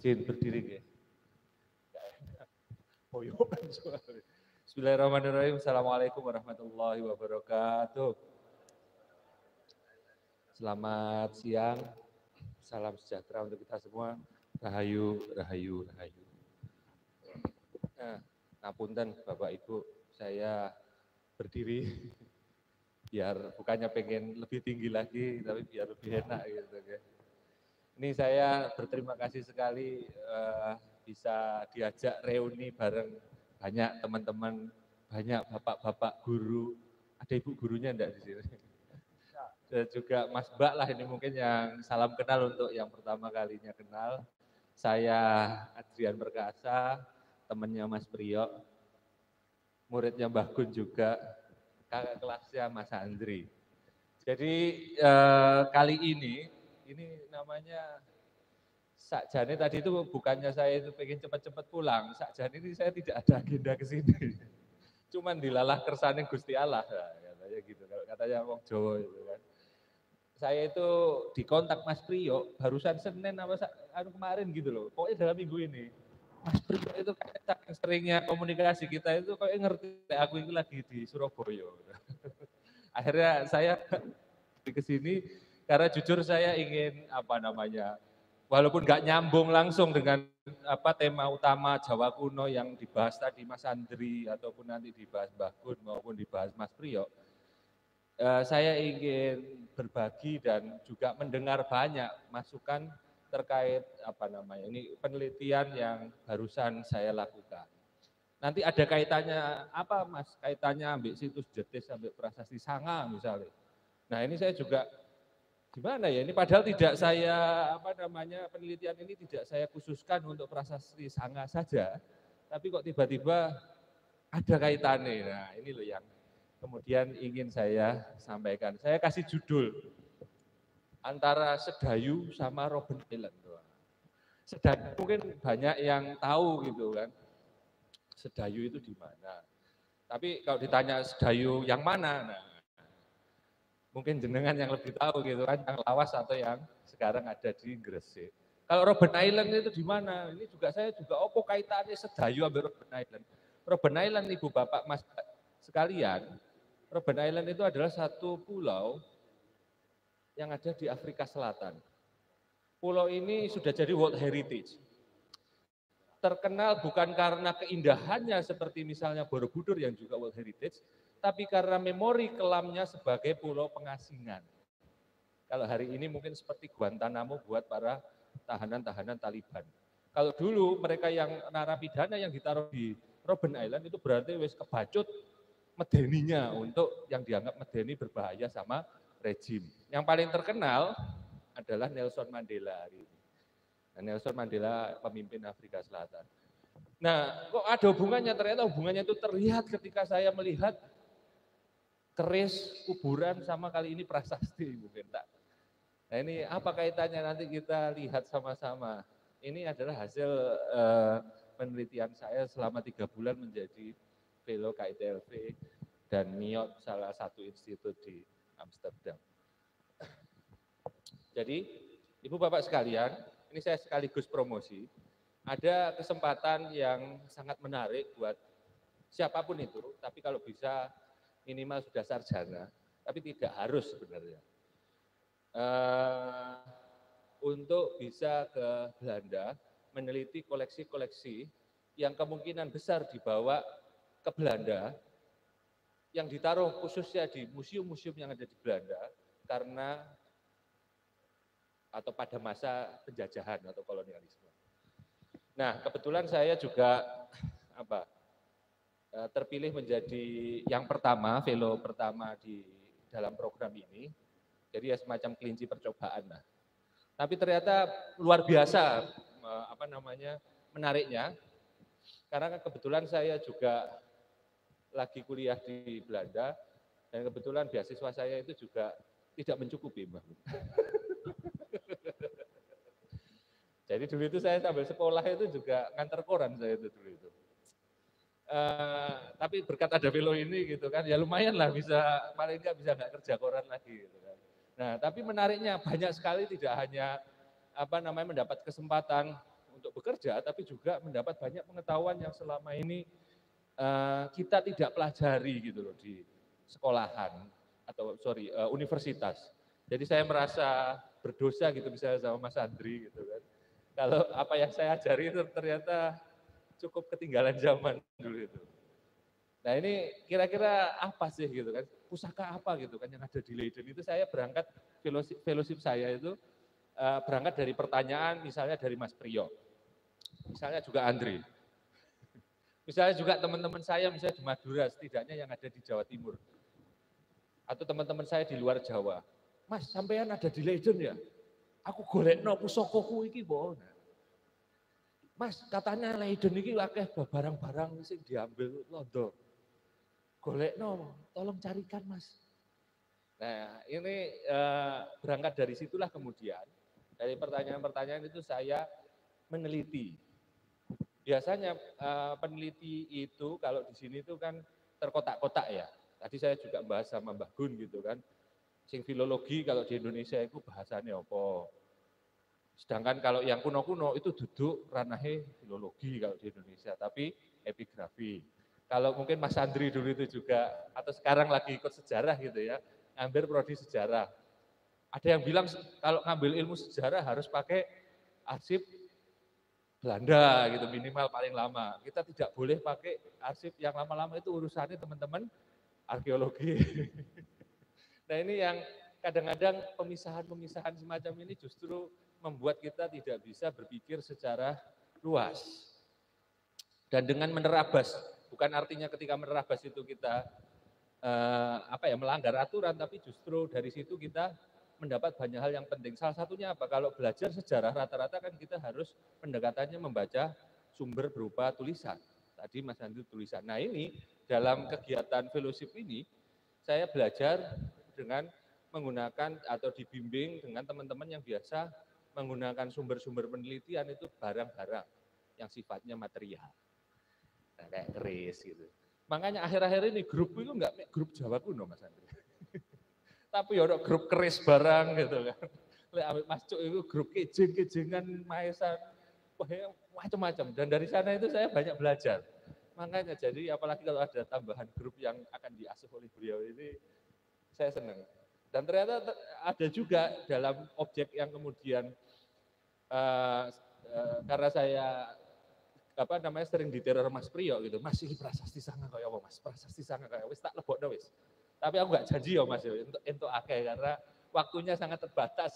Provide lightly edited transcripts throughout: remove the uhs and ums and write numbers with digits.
Izin berdiri ya. Oh iya, Bismillahirrahmanirrahim. Assalamualaikum warahmatullahi wabarakatuh. Selamat siang, salam sejahtera untuk kita semua. Rahayu, rahayu, rahayu. Nah, ngapunten Bapak Ibu, saya berdiri biar bukannya pengen lebih tinggi lagi, tapi biar lebih enak gitu ya. Ini saya berterima kasih sekali bisa diajak reuni bareng banyak teman-teman, banyak bapak-bapak guru, ada ibu gurunya enggak di sini? Dan juga Mas Mbak lah ini mungkin yang salam kenal untuk yang pertama kalinya kenal. Saya Adrian Perkasa, temannya Mas Priyo, muridnya Mbah Gun juga, kakak kelasnya Mas Andri. Jadi kali ini namanya sakjane tadi itu bukannya saya itu pengen cepat-cepat pulang, sakjane ini saya tidak ada agenda ke sini. Cuman dilalah kersane Gusti Allah, nah, katanya gitu, kalau katanya wong Jawa itu kan. Saya itu dikontak Mas Priyo barusan Senin apa kemarin gitu loh, pokoknya dalam minggu ini. Mas Priyo itu kayak saking seringnya komunikasi kita itu kayak ngerti aku ini lagi di Surabaya. Akhirnya saya ke sini karena jujur saya ingin walaupun nggak nyambung langsung dengan tema utama Jawa kuno yang dibahas tadi Mas Andri ataupun nanti dibahas Mbah Gun maupun dibahas Mas Priyo, saya ingin berbagi dan juga mendengar banyak masukan terkait ini penelitian yang barusan saya lakukan. Nanti ada kaitannya apa Mas? Kaitannya ambil situs Jetis sampai Prasasti Sanga misalnya. Nah ini saya juga gimana ya, ini padahal tidak saya penelitian ini tidak saya khususkan untuk Prasasti Sanga saja, tapi kok tiba-tiba ada kaitannya. Nah ini loh yang kemudian ingin saya sampaikan. Saya kasih judul antara Sedayu sama Robben Island. Sedayu mungkin banyak yang tahu gitu kan, Sedayu itu di mana. Tapi kalau ditanya Sedayu yang mana, nah mungkin jenengan yang lebih tahu gitu kan, yang lawas atau yang sekarang ada di Gresik. Kalau Robben Island itu di mana? Ini juga saya opo kaitannya Sedayu sama Robben Island. Robben Island Ibu Bapak Mas sekalian, Robben Island itu adalah satu pulau yang ada di Afrika Selatan. Pulau ini sudah jadi World Heritage. Terkenal bukan karena keindahannya seperti misalnya Borobudur yang juga World Heritage, tapi karena memori kelamnya sebagai pulau pengasingan. Kalau hari ini mungkin seperti Guantanamo buat para tahanan-tahanan Taliban. Kalau dulu mereka yang narapidana yang ditaruh di Robben Island itu berarti wis kebacut medeninya untuk yang dianggap medeni berbahaya sama rejim. Yang paling terkenal adalah Nelson Mandela hari ini. Nah, Nelson Mandela pemimpin Afrika Selatan. Nah, kok ada hubungannya? Ternyata hubungannya itu terlihat ketika saya melihat keris kuburan sama kali ini prasasti mungkin tak. Nah ini apa kaitannya nanti kita lihat sama-sama. Ini adalah hasil penelitian saya selama 3 bulan menjadi fellow KITLV dan NIOT salah satu institut di Amsterdam. Jadi Ibu Bapak sekalian, ini saya sekaligus promosi, ada kesempatan yang sangat menarik buat siapapun itu, tapi kalau bisa minimal sudah sarjana, tapi tidak harus sebenarnya. Untuk bisa ke Belanda meneliti koleksi-koleksi yang kemungkinan besar dibawa ke Belanda, yang ditaruh khususnya di museum-museum yang ada di Belanda, karena atau pada masa penjajahan atau kolonialisme. Nah, kebetulan saya juga terpilih menjadi yang pertama, fellow pertama di dalam program ini. Jadi ya semacam kelinci percobaan lah. Tapi ternyata luar biasa menariknya. Karena kebetulan saya juga lagi kuliah di Belanda dan kebetulan beasiswa saya itu juga tidak mencukupi, Mbak. Jadi dulu itu saya sambil sekolah itu juga ngantar koran saya itu dulu itu. Tapi berkat ada velo ini gitu kan, ya lumayan lah bisa, paling enggak bisa nggak kerja koran lagi gitu kan. Nah tapi menariknya banyak sekali tidak hanya mendapat kesempatan untuk bekerja, tapi juga mendapat banyak pengetahuan yang selama ini kita tidak pelajari gitu loh di sekolahan atau universitas. Jadi saya merasa berdosa gitu misalnya sama Mas Andri gitu kan. Kalau apa yang saya ajari itu ternyata cukup ketinggalan zaman dulu itu. Nah ini kira-kira apa sih gitu kan, pusaka apa gitu kan yang ada di Leiden itu. Saya berangkat, fellowship saya itu berangkat dari pertanyaan misalnya dari Mas Priyo, misalnya juga Andri, misalnya juga teman-teman saya misalnya di Madura setidaknya yang ada di Jawa Timur, atau teman-teman saya di luar Jawa. Mas, sampean ada di Leiden ya? Aku golekno pusakaku iki po. Mas, katanya Leiden iki akeh barang-barang sing diambil londo. Golekno, tolong carikan Mas. Nah, ini berangkat dari situlah kemudian, dari pertanyaan-pertanyaan itu saya meneliti. Biasanya peneliti itu kalau di sini itu kan terkotak-kotak ya. Tadi saya juga bahas sama Mbak Gun gitu kan. Sing filologi kalau di Indonesia itu bahasanya apa. Sedangkan kalau yang kuno-kuno itu duduk ranahnya filologi kalau di Indonesia, tapi epigrafi. Kalau mungkin Mas Andri dulu itu juga, atau sekarang lagi ikut sejarah gitu ya, ngambil prodi sejarah. Ada yang bilang kalau ngambil ilmu sejarah harus pakai arsip Belanda gitu, minimal paling lama. Kita tidak boleh pakai arsip yang lama-lama, itu urusannya teman-teman arkeologi. Nah ini yang kadang-kadang pemisahan-pemisahan semacam ini justru membuat kita tidak bisa berpikir secara luas. Dan dengan menerabas, bukan artinya ketika menerabas itu kita melanggar aturan, tapi justru dari situ kita mendapat banyak hal yang penting. Salah satunya apa? Kalau belajar sejarah rata-rata kan kita harus pendekatannya membaca sumber berupa tulisan. Tadi Mas Andri tulisan. Nah ini dalam kegiatan fellowship ini saya belajar dengan menggunakan atau dibimbing dengan teman-teman yang biasa menggunakan sumber-sumber penelitian itu barang-barang yang sifatnya material. Nah, kayak keris gitu. Makanya akhir-akhir ini grup itu enggak grup Jawa kuno Mas Andri. Tapi ya grup keris barang gitu kan. Lek ambek Mas Cuk itu grup kejeng-kejengan maesan, macam-macam. Dan dari sana itu saya banyak belajar. Makanya jadi apalagi kalau ada tambahan grup yang akan diasuh oleh beliau ini, saya senang. Dan ternyata ada juga dalam objek yang kemudian karena saya sering diteror Mas Priyo gitu. Mas ini prasasti sangat kayak apa Mas? Prasasti sangat kayak wis tak lebokno wis. Tapi aku nggak janji ya Mas untuk akeh karena waktunya sangat terbatas.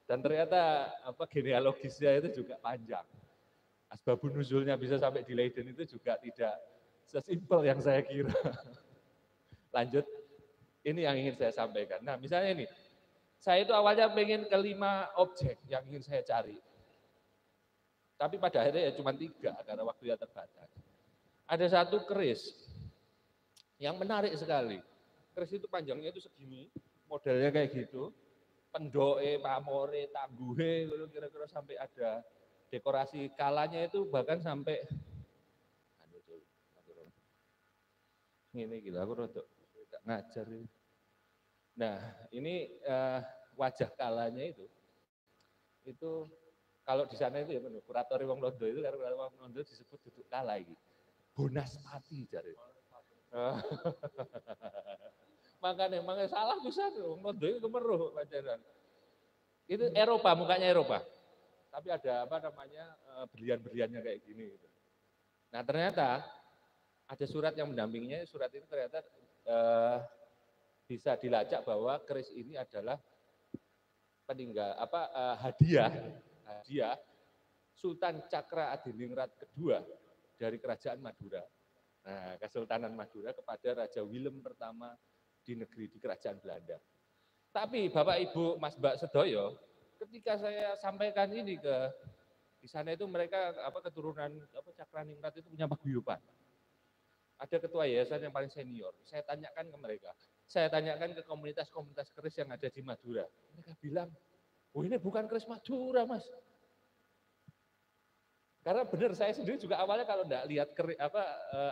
Dan ternyata genealogisnya itu juga panjang. Asbabun nuzulnya bisa sampai di Leiden itu juga tidak sesimpel yang saya kira. Lanjut, ini yang ingin saya sampaikan. Nah misalnya ini, saya itu awalnya pengen ke 5 objek yang ingin saya cari. Tapi pada akhirnya ya cuma 3 karena waktunya terbatas. Ada satu keris yang menarik sekali. Keris itu panjangnya itu segini, modelnya kayak gitu. Pendoke, pamore, tangguhe, kira-kira sampai ada dekorasi kalanya itu bahkan sampai ini gila aku rodok ngajar ini. Nah, ini wajah kalanya itu kalau di sana itu ya kuratori wong Londo itu karena wong Londo disebut duduk kala iki. Bonaspati jare. Makanya salah bisa wong Londo itu kemeruh pacaran. Itu Eropa, mukanya Eropa. Tapi ada berlian-berliannya kayak gini gitu. Nah, ternyata ada surat yang mendampinginya, surat itu ternyata bisa dilacak bahwa keris ini adalah hadiah Sultan Cakra Adiningrat kedua dari Kerajaan Madura. Nah, Kesultanan Madura kepada Raja Willem pertama di Kerajaan Belanda. Tapi Bapak Ibu Mas Mbak Sedoyo, ketika saya sampaikan ini di sana itu mereka keturunan Cakraningrat itu punya paguyuban. Ada ketua yayasan yang paling senior. Saya tanyakan ke mereka. Saya tanyakan ke komunitas-komunitas keris yang ada di Madura. Mereka bilang, oh ini bukan keris Madura Mas. Karena benar saya sendiri juga awalnya kalau enggak lihat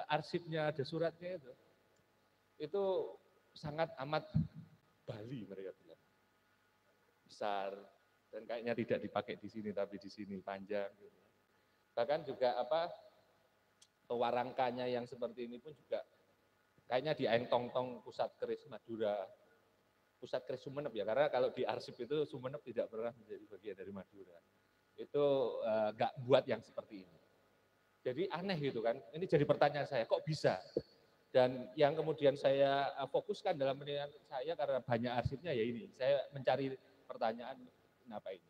arsipnya ada suratnya itu sangat amat Bali mereka bilang. Besar dan kayaknya tidak dipakai di sini tapi di sini panjang. Bahkan juga pewarangkanya yang seperti ini pun juga kayaknya di Aeng Tong Tong Pusat Keris Madura, Pusat Keris Sumeneb ya, karena kalau di arsip itu Sumeneb tidak pernah menjadi bagian dari Madura. Itu nggak buat yang seperti ini. Jadi aneh gitu kan, ini jadi pertanyaan saya, kok bisa? Dan yang kemudian saya fokuskan dalam penelitian saya karena banyak arsipnya ya ini, saya mencari pertanyaan kenapa ini.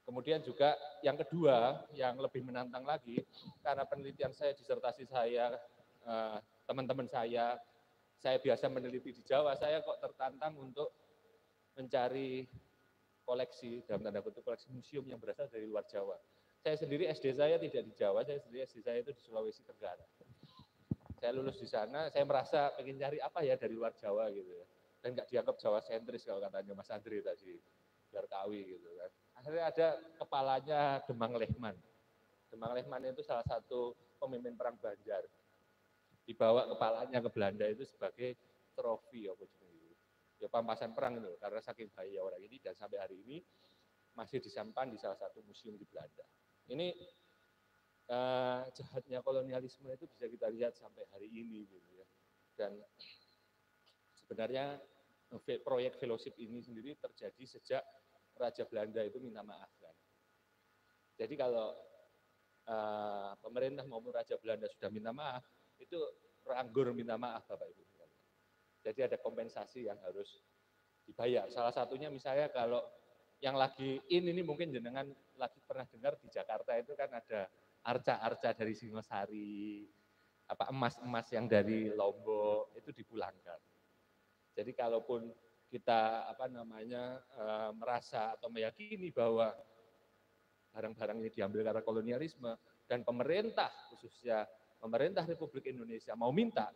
Kemudian juga yang kedua, yang lebih menantang lagi, karena penelitian saya, disertasi saya, teman-teman saya biasa meneliti di Jawa, saya kok tertantang untuk mencari koleksi, dalam tanda kutip koleksi museum yang berasal dari luar Jawa. Saya sendiri SD saya tidak di Jawa, saya sendiri SD saya itu di Sulawesi Tenggara. Saya lulus di sana, saya merasa pengen cari apa ya dari luar Jawa gitu ya. Dan nggak dianggap Jawa sentris kalau katanya Mas Andri tadi, Garkawi gitu kan. Akhirnya ada kepalanya Demang Lehman. Demang Lehman itu salah satu pemimpin perang Banjar. Dibawa kepalanya ke Belanda itu sebagai trofi ya pampasan perang itu, karena saking bahaya orang ini dan sampai hari ini masih disimpan di salah satu museum di Belanda. Ini jahatnya kolonialisme itu bisa kita lihat sampai hari ini gitu ya. Dan sebenarnya proyek fellowship ini sendiri terjadi sejak Raja Belanda itu minta maaf kan. Jadi kalau pemerintah maupun Raja Belanda sudah minta maaf, itu ranggur minta maaf Bapak Ibu. Jadi ada kompensasi yang harus dibayar. Salah satunya misalnya kalau yang lagi ini mungkin jenengan lagi pernah dengar di Jakarta itu kan ada arca-arca dari Singosari, emas-emas yang dari Lombok itu dipulangkan. Jadi kalaupun kita merasa atau meyakini bahwa barang-barang ini diambil karena kolonialisme dan pemerintah khususnya pemerintah Republik Indonesia mau minta,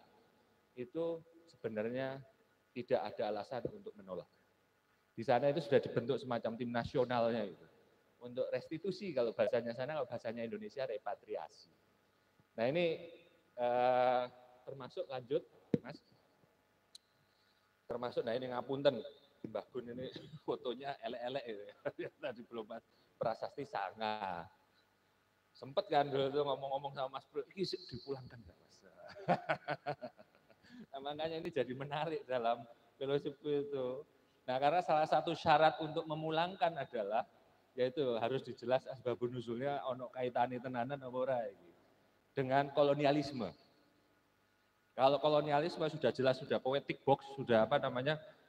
itu sebenarnya tidak ada alasan untuk menolak. Di sana itu sudah dibentuk semacam tim nasionalnya itu untuk restitusi, kalau bahasanya sana, kalau bahasanya Indonesia repatriasi. Nah ini termasuk lanjut Mas, termasuk nah ini ngapunten Mbah Gun ini fotonya elek-elek ya. Tadi belum Mas prasasti Sanga. Sempet kan dulu tuh ngomong-ngomong sama Mas Bro, ini dipulangkan Mas. Nah, makanya ini jadi menarik dalam fellowship itu. Nah, karena salah satu syarat untuk memulangkan adalah yaitu harus dijelas asbabun nuzulnya ono kaitane tenanan apa ora iki dengan kolonialisme. Kalau kolonialisme sudah jelas, sudah poetic box, sudah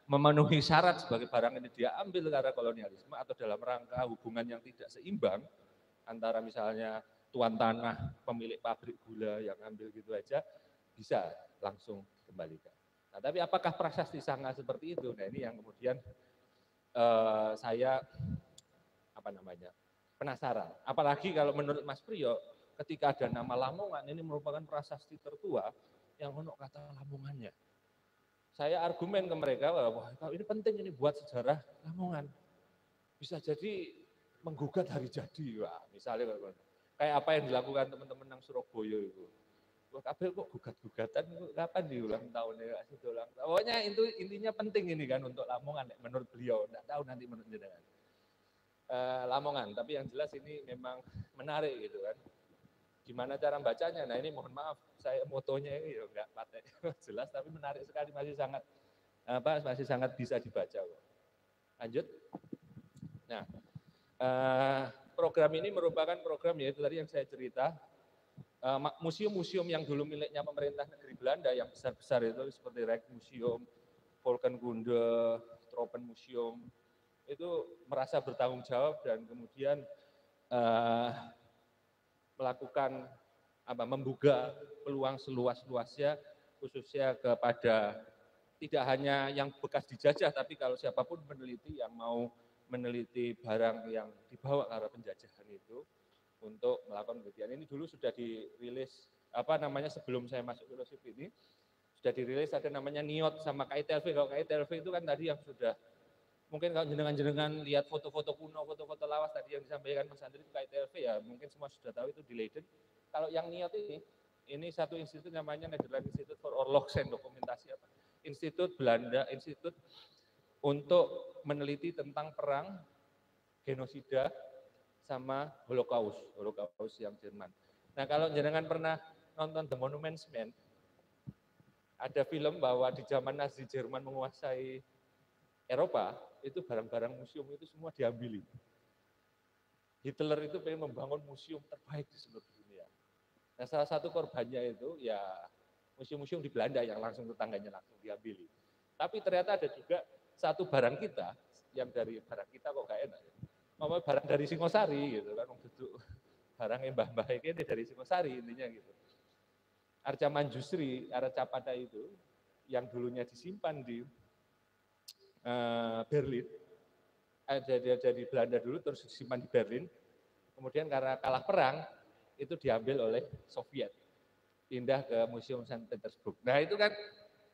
memenuhi syarat sebagai barang ini dia ambil karena kolonialisme atau dalam rangka hubungan yang tidak seimbang antara misalnya tuan tanah, pemilik pabrik gula yang ambil gitu aja, bisa langsung kembalikan. Nah, tapi apakah prasasti Sanga seperti itu? Nah, ini yang kemudian saya penasaran. Apalagi kalau menurut Mas Priyo, ketika ada nama Lamongan, ini merupakan prasasti tertua yang ono kata Lamongannya. Saya argumen ke mereka bahwa ini penting ini buat sejarah Lamongan. Bisa jadi menggugat hari jadi, wah, misalnya kayak apa yang dilakukan teman-teman yang Surabaya itu. Wah, kabel kok gugat-gugatan kapan diulang tahunnya ulang. Pokoknya itu intinya penting ini kan untuk Lamongan menurut beliau. Enggak tahu nanti menurut jenengan. Lamongan, tapi yang jelas ini memang menarik gitu kan. Gimana cara bacanya? Nah, ini mohon maaf, saya motonya ini ya enggak patek jelas tapi menarik sekali, masih sangat bisa dibaca kok. Lanjut. Nah, program ini merupakan program yaitu tadi yang saya cerita, museum-museum yang dulu miliknya pemerintah negeri Belanda yang besar-besar itu seperti Rijksmuseum, Volkenkunde, Tropenmuseum itu merasa bertanggung jawab dan kemudian melakukan membuka peluang seluas-luasnya khususnya kepada tidak hanya yang bekas dijajah, tapi kalau siapapun peneliti yang mau meneliti barang yang dibawa karena penjajahan itu untuk melakukan penelitian. Ini dulu sudah dirilis sebelum saya masuk fellowship ini sudah dirilis ada namanya NIOT sama KITLV. Kalau KITLV itu kan tadi yang sudah mungkin kalau jenengan lihat foto-foto kuno, foto-foto lawas tadi yang disampaikan Mas Andri itu KITLV ya, mungkin semua sudah tahu itu di Leiden. Kalau yang NIOT ini satu institut namanya Netherlands Institute for Oorlogs and Dokumentasi Institut Belanda, institut untuk meneliti tentang perang, genosida, sama Holocaust yang Jerman. Nah, kalau jenengan pernah nonton The Monuments Men, ada film bahwa di zaman Nazi Jerman menguasai Eropa, itu barang-barang museum itu semua diambil. Hitler itu pengen membangun museum terbaik di seluruh dunia. Nah, salah satu korbannya itu ya museum-museum di Belanda yang langsung tetangganya langsung diambil. Tapi ternyata ada juga satu barang kita, yang dari barang kita kok gak enak. Mau barang dari Singosari gitu kan, duduk barang yang mbah-mbah ini dari Singosari intinya gitu. Arca Manjusri, Arca Pada itu yang dulunya disimpan di Berlin, dari Belanda dulu terus disimpan di Berlin, kemudian karena kalah perang itu diambil oleh Soviet, pindah ke Museum Saint Petersburg. Nah itu kan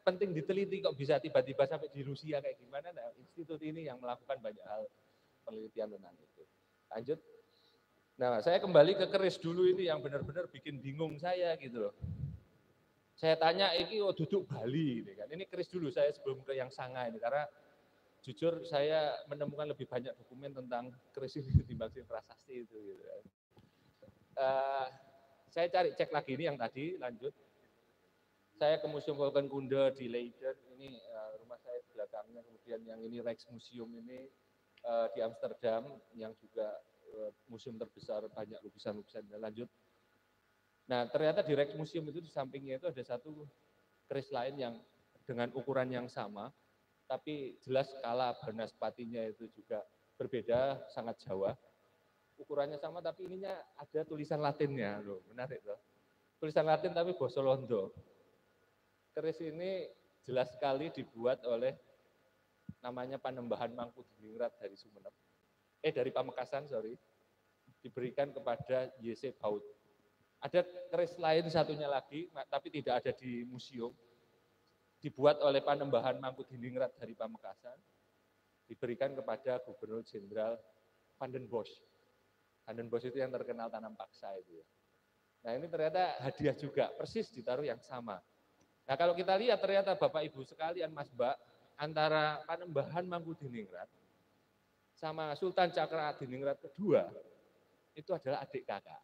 penting diteliti kok bisa tiba-tiba sampai di Rusia kayak gimana. Nah institut ini yang melakukan banyak hal penelitian tentang itu. Lanjut. Nah saya kembali ke keris dulu ini yang benar-benar bikin bingung saya gitu loh. Saya tanya, ini duduk Bali, ini kan. Ini keris dulu saya sebelum ke yang Sanga ini, karena jujur saya menemukan lebih banyak dokumen tentang keris ini ketimbang prasasti itu. Gitu. Saya cari cek lagi ini yang tadi, lanjut. Saya ke Museum Volkenkunde di Leiden, ini rumah saya di belakangnya, kemudian yang ini Rijksmuseum ini di Amsterdam, yang juga museum terbesar, banyak lukisan-lukisan. Lanjut. Nah, ternyata di Rijksmuseum itu di sampingnya itu ada satu keris lain yang dengan ukuran yang sama, tapi jelas skala Banaspatinya itu juga berbeda, sangat Jawa. Ukurannya sama, tapi ininya ada tulisan Latinnya, loh, menarik loh. Tulisan Latin tapi basa Londo. Keris ini jelas sekali dibuat oleh namanya Panembahan Mangkudiningrat dari Sumeneb. Dari Pamekasan, sorry. Diberikan kepada Y.C. Baut. Ada keris lain satunya lagi, tapi tidak ada di museum. Dibuat oleh Panembahan Mangkudiningrat dari Pamekasan. Diberikan kepada Gubernur Jenderal Van den Bosch. Van den Bosch itu yang terkenal tanam paksa itu ya. Nah ini ternyata hadiah juga, persis ditaruh yang sama. Nah kalau kita lihat ternyata Bapak Ibu sekalian Mas Mbak, antara Panembahan Mangkudiningrat sama Sultan Cakradiningrat kedua, itu adalah adik kakak.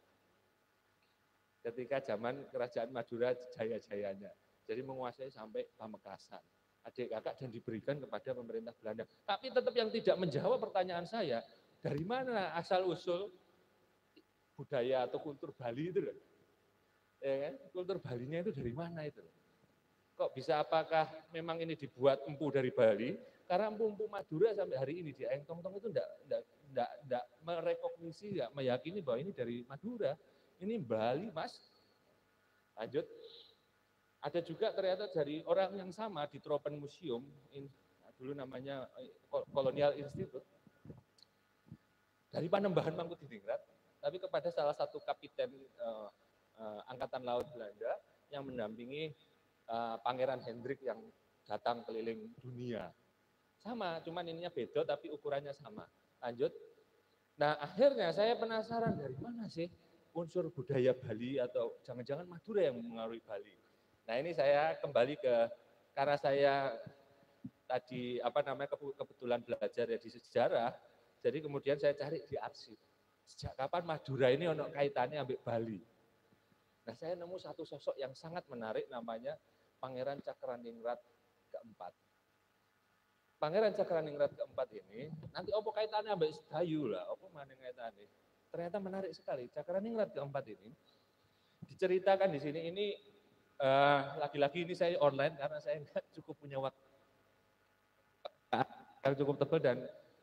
Ketika zaman Kerajaan Madura jaya-jayanya. Jadi menguasai sampai Pamekasan. Adik kakak dan diberikan kepada pemerintah Belanda. Tapi tetap yang tidak menjawab pertanyaan saya, dari mana asal-usul budaya atau kultur Bali itu? Ya kan? Kultur Balinya itu dari mana itu? Kok bisa, apakah memang ini dibuat empu dari Bali? Karena empu-empu Madura sampai hari ini di Aeng Tong Tong itu tidak merekognisi, tidak meyakini bahwa ini dari Madura. Ini Bali, Mas. Lanjut. Ada juga ternyata dari orang yang sama di Tropen Museum, dulu namanya Colonial Institute, dari Panembahan Mangkudiningrat, tapi kepada salah satu kapiten Angkatan Laut Belanda yang mendampingi Pangeran Hendrik yang datang keliling dunia. Sama, cuman ininya beda tapi ukurannya sama. Lanjut. Nah akhirnya saya penasaran dari mana sih unsur budaya Bali atau jangan-jangan Madura yang mengaruhi Bali. Nah ini saya kembali karena saya tadi kebetulan belajar ya di sejarah, jadi kemudian saya cari di arsip. Sejak kapan Madura ini ono kaitannya ambil Bali. Nah saya nemu satu sosok yang sangat menarik namanya Pangeran Cakraningrat keempat. Pangeran Cakraningrat keempat ini, nanti apa kaitannya ambil Sedayu lah, apa mana kaitannya. Ternyata menarik sekali. Cakraningrat keempat ini diceritakan di sini ini lagi-lagi ini saya online karena saya nggak cukup punya waktu yang cukup tebal dan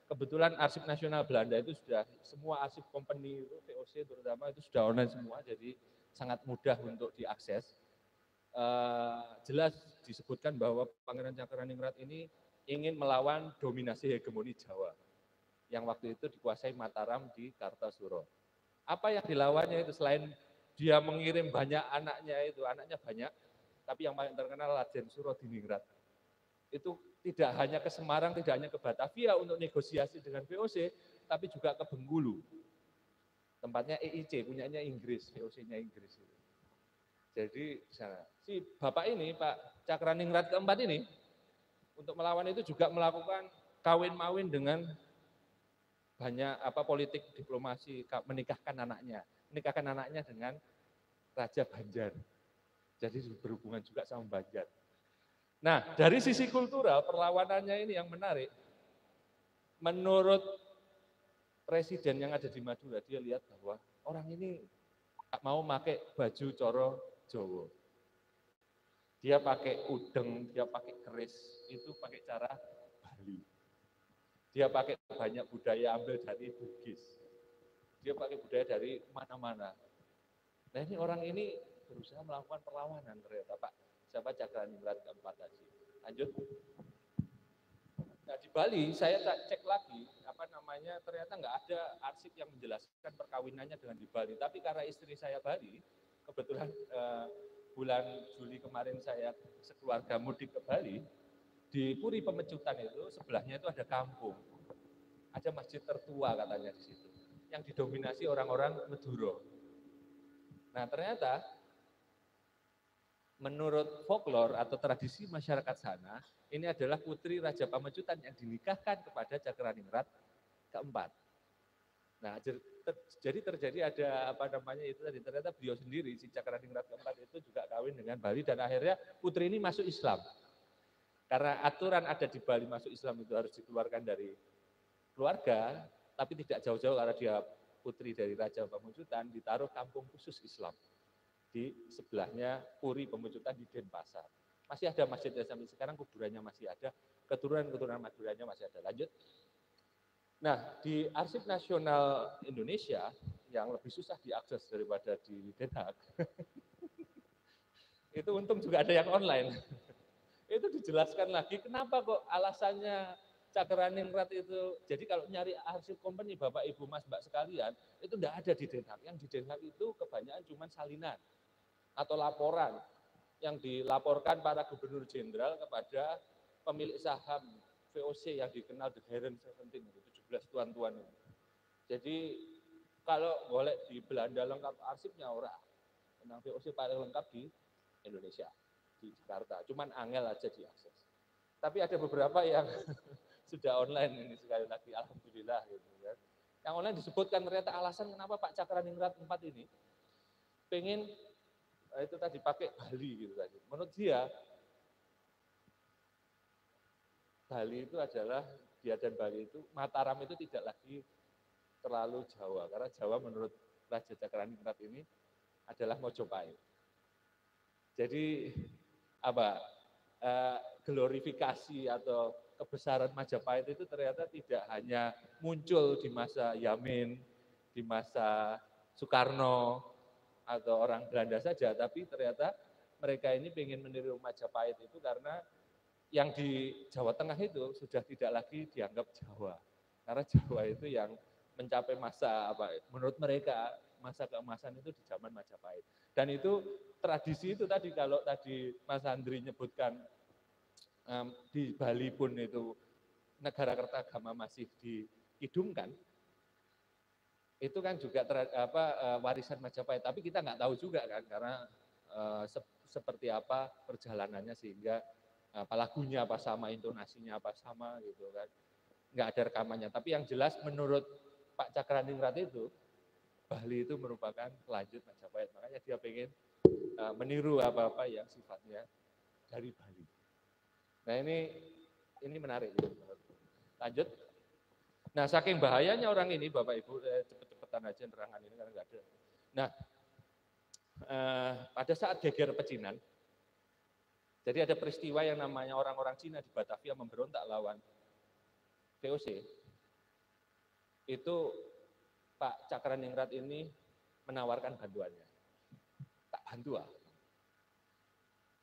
kebetulan Arsip Nasional Belanda itu sudah semua arsip company itu VOC terutama itu sudah online semua, jadi sangat mudah untuk diakses. Jelas disebutkan bahwa Pangeran Cakraningrat ini ingin melawan dominasi hegemoni Jawa yang waktu itu dikuasai Mataram di Kartasura. Apa yang dilawannya itu selain dia mengirim banyak anaknya banyak, tapi yang paling terkenal Raden Surodiningrat. Itu tidak hanya ke Semarang, tidak hanya ke Batavia untuk negosiasi dengan VOC, tapi juga ke Bengkulu. Tempatnya EIC, punyanya Inggris, VOC-nya Inggris. Jadi si bapak ini, Pak Cakraningrat keempat ini, untuk melawan itu juga melakukan kawin-mawin dengan banyak politik diplomasi menikahkan anaknya dengan Raja Banjar. Jadi berhubungan juga sama Banjar. Nah, dari sisi kultural perlawanannya ini yang menarik. Menurut presiden yang ada di Madura, dia lihat bahwa orang ini mau pakai baju coro Jawa. Dia pakai udeng, dia pakai keris, itu pakai cara Bali. Dia pakai banyak budaya ambil dari Bugis. Dia pakai budaya dari mana-mana. Nah ini orang ini berusaha melakukan perlawanan ternyata Pak. Siapa Cakraningrat keempat tadi. Lanjut. Nah di Bali saya cek lagi, ternyata nggak ada arsip yang menjelaskan perkawinannya dengan di Bali. Tapi karena istri saya Bali, kebetulan bulan Juli kemarin saya sekeluarga mudik ke Bali, di Puri Pemecutan itu sebelahnya itu ada kampung, ada masjid tertua katanya di situ, yang didominasi orang-orang Madura. Nah ternyata menurut folklore atau tradisi masyarakat sana, ini adalah putri Raja Pamecutan yang dinikahkan kepada Cakraningrat keempat. Nah, jadi terjadi ada itu tadi, ternyata beliau sendiri si Cakraningrat keempat itu juga kawin dengan Bali dan akhirnya putri ini masuk Islam. Karena aturan ada di Bali masuk Islam itu harus dikeluarkan dari keluarga, tapi tidak jauh-jauh karena dia putri dari Raja Pamecutan, ditaruh kampung khusus Islam di sebelahnya Puri Pemecutan di Denpasar. Masih ada masjidnya sampai sekarang, kuburannya masih ada, keturunan Maduranya masih ada. Lanjut. Nah, di Arsip Nasional Indonesia yang lebih susah diakses daripada di Den Haag, itu untung juga ada yang online. Itu dijelaskan lagi kenapa kok alasannya Cakraningrat itu. Jadi kalau nyari arsip company Bapak Ibu Mas Mbak sekalian, itu tidak ada di Den Haag. Yang di Den Haag itu kebanyakan cuma salinan atau laporan yang dilaporkan para gubernur jenderal kepada pemilik saham VOC yang dikenal The Heron 17, 17 tuan-tuan. Jadi kalau boleh di Belanda lengkap arsipnya orang, tentang VOC paling lengkap di Indonesia, di Jakarta. Cuman angel aja diakses. Tapi ada beberapa yang sudah online ini sekali lagi, alhamdulillah gitu kan. Yang online disebutkan ternyata alasan kenapa Pak Cakraningrat 4 ini pengen itu tadi pakai Bali gitu tadi. Menurut dia Bali itu adalah dia dan Bali itu Mataram itu tidak lagi terlalu Jawa karena Jawa menurut Raja Cakraningrat ini adalah Mojopahit. Jadi glorifikasi atau kebesaran Majapahit itu ternyata tidak hanya muncul di masa Yamin, di masa Soekarno atau orang Belanda saja, tapi ternyata mereka ini ingin meniru Majapahit itu karena yang di Jawa Tengah itu sudah tidak lagi dianggap Jawa. Karena Jawa itu yang mencapai masa menurut mereka masa keemasan itu di zaman Majapahit. Dan itu tradisi itu tadi kalau tadi Mas Andri nyebutkan di Bali pun itu negara kertagama masih dihidungkan. Itu kan juga warisan Majapahit, tapi kita nggak tahu juga kan karena seperti apa perjalanannya sehingga lagunya apa sama, intonasinya apa sama gitu kan. Nggak ada rekamannya, tapi yang jelas menurut Pak Cakraningrat itu Bali itu merupakan pelanjut Majapahit, makanya dia pengen meniru apa-apa yang sifatnya dari Bali. Nah ini menarik. Lanjut. Nah saking bahayanya orang ini Bapak Ibu, cepet-cepetan aja nerangan ini karena nggak ada. Nah pada saat geger pecinan, jadi ada peristiwa yang namanya orang-orang Cina di Batavia memberontak lawan VOC. Itu Pak Cakraningrat ini menawarkan bantuannya. Tak bantu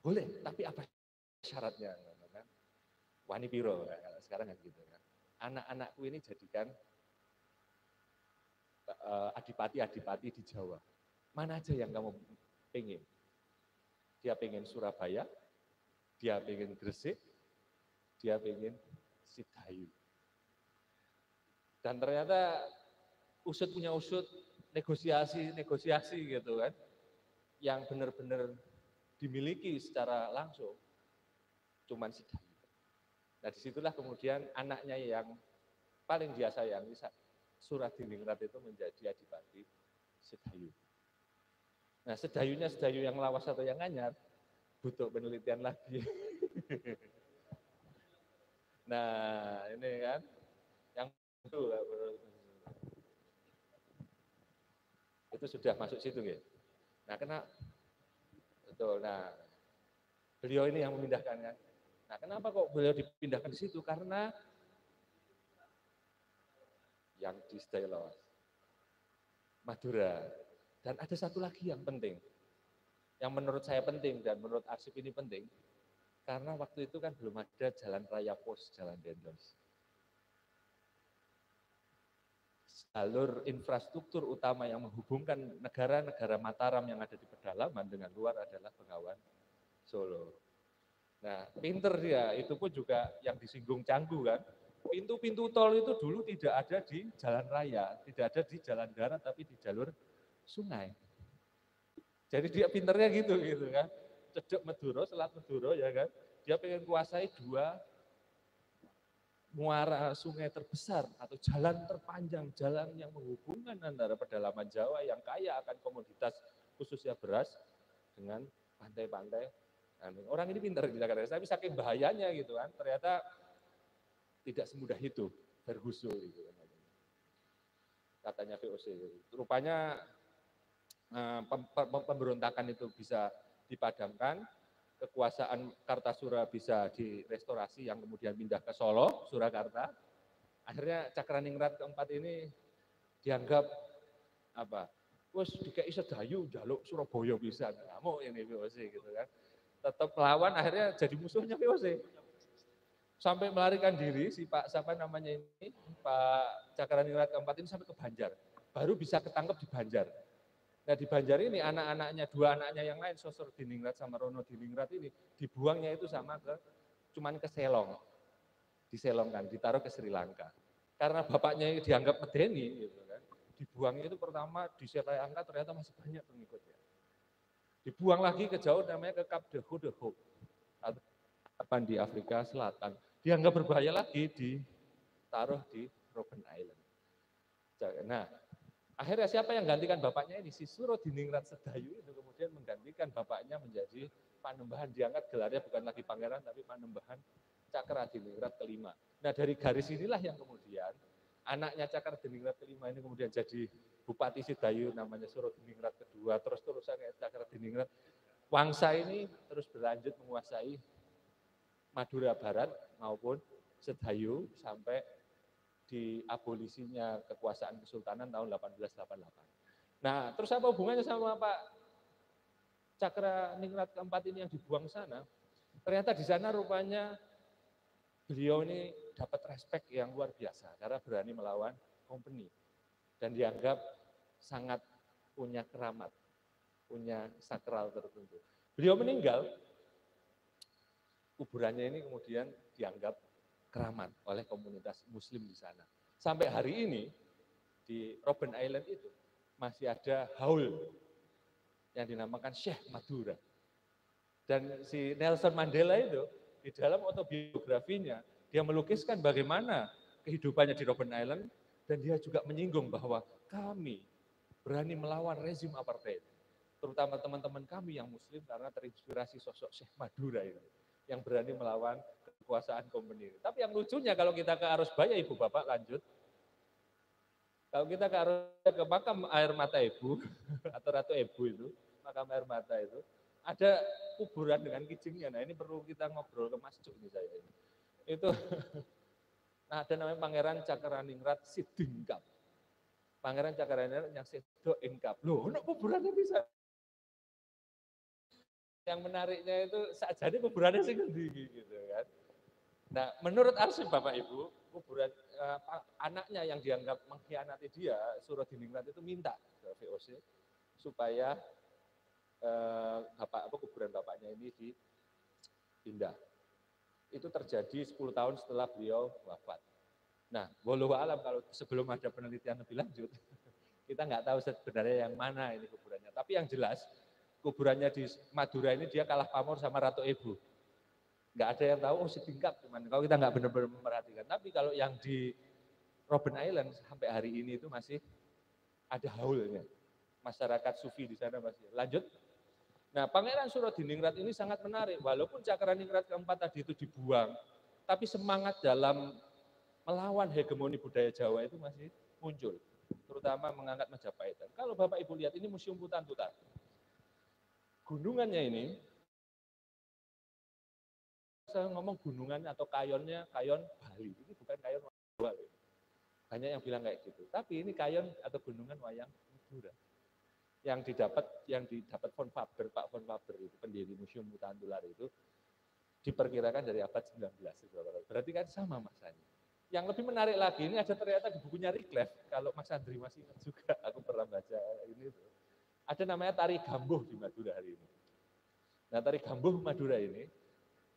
boleh, tapi apa syaratnya? Wani piro, kalau sekarang kan gitu kan. Anak-anakku ini jadikan adipati-adipati di Jawa. Mana aja yang kamu pengen? Dia pengen Surabaya, dia pengen Gresik, dia pengen Sidayu. Dan ternyata usut punya usut, negosiasi gitu kan, yang benar-benar dimiliki secara langsung, cuman Sidayu. Nah disitulah kemudian anaknya yang paling dia sayangi, Suradiningrat itu menjadi Adipati Sedayu. Nah, sedayunya sedayu yang lawas atau yang anyar butuh penelitian lagi. Nah, ini kan yang itu sudah masuk situ ya. Nah, betul. Nah, beliau ini yang memindahkan kan. Nah, kenapa kok beliau dipindahkan di situ? Karena yang di Stailos, Madura. Dan ada satu lagi yang penting, yang menurut saya penting dan menurut arsip ini penting, karena waktu itu kan belum ada jalan raya pos, jalan dendels. Jalur infrastruktur utama yang menghubungkan negara-negara Mataram yang ada di pedalaman dengan luar adalah Bengawan Solo. Nah, pinter dia, itu pun juga yang disinggung Canggu kan. Pintu-pintu tol itu dulu tidak ada di jalan raya, tidak ada di jalan darat, tapi di jalur sungai. Jadi dia pinternya gitu kan. Cedek Meduro, Selat Meduro ya kan. Dia pengen kuasai 2 muara sungai terbesar atau jalan terpanjang, jalan yang menghubungkan antara pedalaman Jawa yang kaya akan komoditas khususnya beras dengan pantai-pantai. Orang ini pintar di Jakarta, tapi saking bahayanya gitu kan, ternyata tidak semudah itu Ferguson gitu kan. Katanya VOC. Rupanya pemberontakan itu bisa dipadamkan, kekuasaan Kartasura bisa direstorasi yang kemudian pindah ke Solo, Surakarta. Akhirnya Cakraningrat keempat ini dianggap apa? Wes dikai sedayu jaluk Surabaya bisa. Kamu ini VOC gitu kan. Tetap melawan, akhirnya jadi musuhnya VOC. Sampai melarikan diri si Pak siapa namanya ini, Pak Cakraningrat keempat ini sampai ke Banjar. Baru bisa ketangkep di Banjar. Nah di Banjar ini anak-anaknya, 2 anaknya yang lain, Sosor Diningrat sama Rono Diningrat ini, dibuangnya itu cuman ke Selong. Diselongkan, ditaruh ke Sri Lanka. Karena bapaknya dianggap medeni, gitu kan. Dibuangnya itu pertama di Sri Lanka ternyata masih banyak pengikutnya. Dibuang lagi ke jauh namanya ke Kap de Hoop, atau di Afrika Selatan. Dianggap berbahaya lagi, ditaruh di Robben Island. Nah, akhirnya siapa yang gantikan bapaknya ini? Si Surodiningrat Sedayu itu kemudian menggantikan bapaknya menjadi Panembahan. Diangkat gelarnya bukan lagi pangeran, tapi Panembahan Cakradiningrat kelima. Nah dari garis inilah yang kemudian anaknya Cakradiningrat kelima ini kemudian jadi Bupati Sedayu namanya Surodiningrat kedua, terus-terusan Cakradiningrat. Wangsa ini terus berlanjut menguasai Madura Barat maupun Sedayu sampai diabolisinya kekuasaan kesultanan tahun 1888. Nah, terus apa hubungannya sama Pak Cakraningrat keempat ini yang dibuang sana? Ternyata di sana rupanya beliau ini dapat respek yang luar biasa karena berani melawan company dan dianggap sangat punya keramat, punya sakral tertentu. Beliau meninggal, kuburannya ini kemudian dianggap keramat oleh komunitas muslim di sana. Sampai hari ini di Robben Island itu masih ada haul yang dinamakan Syekh Madura. Dan si Nelson Mandela itu di dalam autobiografinya dia melukiskan bagaimana kehidupannya di Robben Island dan dia juga menyinggung bahwa kami berani melawan rezim apartheid. Terutama teman-teman kami yang muslim karena terinspirasi sosok Syekh Madura itu yang berani melawan kekuasaan komunis. Tapi yang lucunya kalau kita ke Arusbaya, Ibu Bapak lanjut. Kalau kita ke makam air mata Ibu, atau Ratu Ibu itu, makam air mata itu, ada kuburan dengan kijingnya. Nah ini perlu kita ngobrol ke Mas Cuk nih saya ini. Itu, nah ada namanya Pangeran Cakraningrat Sidingkap. Pangeran Cakraningrat yang Sedo Ingkap. Loh, kuburannya bisa. Yang menariknya itu saja ini kuburannya sih tinggi gitu kan. Nah, menurut arsip Bapak Ibu, kuburan anaknya yang dianggap mengkhianati dia, Surodiningrat itu minta ke VOC supaya kuburan bapaknya ini dipindah. Itu terjadi 10 tahun setelah beliau wafat. Nah, walau alam kalau sebelum ada penelitian lebih lanjut, kita nggak tahu sebenarnya yang mana ini kuburannya. Tapi yang jelas kuburannya di Madura ini dia kalah pamor sama Ratu Ibu. Nggak ada yang tahu, Sidingkap cuman kalau kita nggak benar-benar memperhatikan. Tapi kalau yang di Robben Island sampai hari ini itu masih ada haulnya. Masyarakat sufi di sana masih. Lanjut. Nah, Pangeran Surodiningrat ini sangat menarik. Walaupun Cakraningrat keempat tadi itu dibuang, tapi semangat dalam melawan hegemoni budaya Jawa itu masih muncul. Terutama mengangkat Majapahit. Kalau Bapak Ibu lihat, ini Museum Putan-Putan. Gunungannya ini, saya ngomong gunungannya atau kayonnya, kayon Bali. Ini bukan kayon Jawa. Banyak yang bilang kayak gitu. Tapi ini kayon atau gunungan wayang Madura. Yang didapat von Faber, Pak von Faber itu pendiri Museum Putan-Tular itu diperkirakan dari abad 19. Berarti kan sama masanya. Yang lebih menarik lagi, ini ada ternyata di bukunya Riklef, kalau Mas Andri masih ingat juga, aku pernah baca ini tuh. Ada namanya Tari Gambuh di Madura hari ini. Nah, Tari Gambuh Madura ini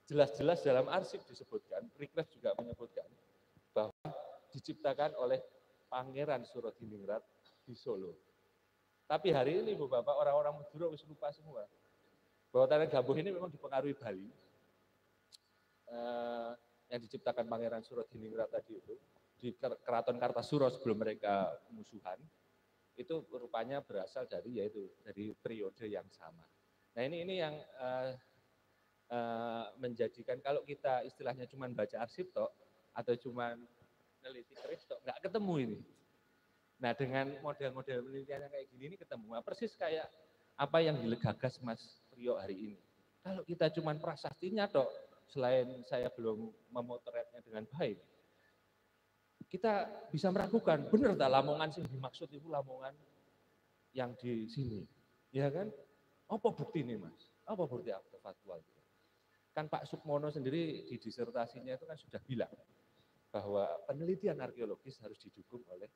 jelas-jelas dalam arsip disebutkan, Riklef juga menyebutkan bahwa diciptakan oleh Pangeran Surodiningrat di Solo. Tapi hari ini, Bu Bapak, orang-orang Madura wis lupa semua bahwa Tari Gambuh ini memang dipengaruhi Bali. Yang diciptakan Pangeran Surodiningrat tadi itu di Keraton Kartasura sebelum mereka musuhan, itu rupanya berasal dari periode yang sama. Nah, ini yang menjadikan kalau kita istilahnya cuma baca arsip tok atau cuma neliti keris tok, nggak ketemu ini. Nah, dengan model-model penelitian yang kayak gini ini ketemu. Nah, persis kayak apa yang digagas Mas Priyo hari ini. Kalau kita cuma prasastinya tok, selain saya belum memotretnya dengan baik, kita bisa meragukan, benar tak Lamongan sing dimaksud itu Lamongan yang di sini, ya kan? Apa bukti ini, Mas? Apa bukti faktual? Kan Pak Sukmono sendiri di disertasinya itu kan sudah bilang bahwa penelitian arkeologis harus didukung oleh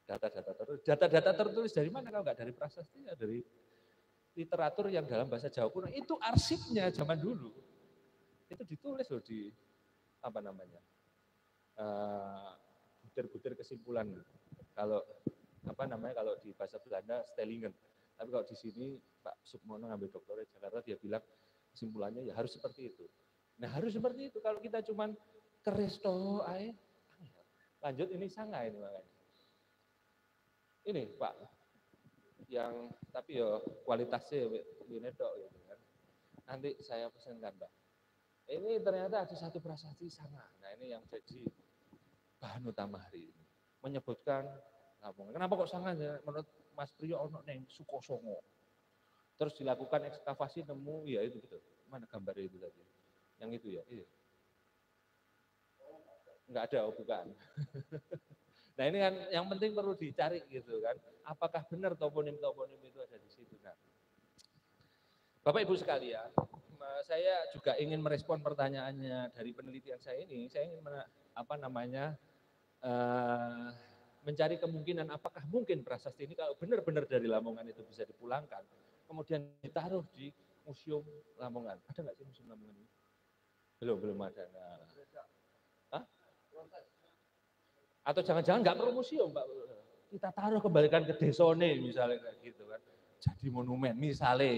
data-data tertulis. Data-data tertulis dari mana kalau nggak dari prasasti, ya dari literatur yang dalam bahasa Jawa kuno. Itu arsipnya zaman dulu. Itu ditulis loh di apa namanya? Butir-butir kesimpulan. Kalau apa namanya kalau di bahasa Belanda Stellingen. Tapi kalau di sini Pak Sukmono ngambil doktorat Jakarta, dia bilang kesimpulannya ya harus seperti itu. Nah, harus seperti itu. Kalau kita cuman keris toh ae. Lanjut ini Sanga ini makanya. Ini Pak yang tapi ya kualitasnya ini tok gitu kan. Nanti saya pesankan, Pak. Ini ternyata ada satu prasasti Sanga. Nah, ini yang jadi bahan utama hari ini. Menyebutkan Lamongan. Kenapa kok Sanga? Menurut Mas Priyo ono neng Sukosongo. Terus dilakukan ekskavasi nemu, ya itu gitu. Mana gambar itu tadi? Yang itu ya? Iya. Enggak ada, oh bukan. Nah, ini kan yang penting perlu dicari gitu kan. Apakah benar toponim-toponim itu ada di situ? Nah, Bapak Ibu sekalian, saya juga ingin merespon pertanyaannya dari penelitian saya ini. Saya ingin mencari kemungkinan apakah mungkin prasasti ini kalau benar-benar dari Lamongan itu bisa dipulangkan, kemudian ditaruh di Museum Lamongan. Ada nggak sih Museum Lamongan ini? Belum ada. Nah. Hah? Atau jangan-jangan nggak perlu museum, Pak. Kita taruh kembalikan ke desone misalnya kayak gitu kan. Jadi monumen misalnya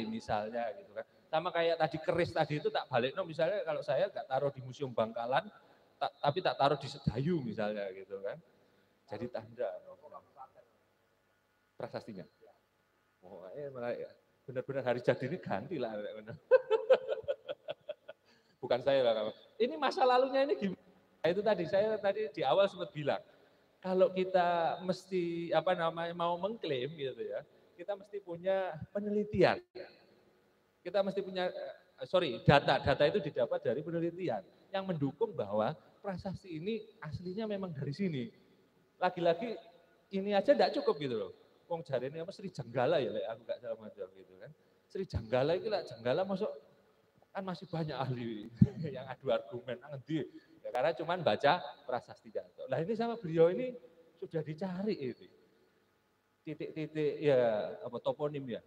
gitu kan. Sama kayak tadi keris tadi itu tak balik misalnya kalau saya nggak taruh di Museum Bangkalan, tapi tak taruh di Sedayu misalnya gitu kan. Jadi tanda prasastinya. Oh, benar-benar hari jadi ini ganti lah. Bukan saya lah. Ini masa lalunya ini gimana? Nah, itu tadi saya di awal sempat bilang, kalau kita mesti mau mengklaim gitu ya, kita mesti punya penelitian. Kita mesti punya data itu didapat dari penelitian yang mendukung bahwa prasasti ini aslinya memang dari sini. Lagi-lagi ini aja tidak cukup gitu loh. Wong jari ini Sri Jenggala ya, aku nggak salah macam gitu kan. Sri Jenggala itu lah, Jenggala masuk kan masih banyak ahli yang adu argumen ngendi ya, karena cuman baca prasasti Janto. Nah, ini sama beliau ini sudah dicari ini titik-titik ya toponim ya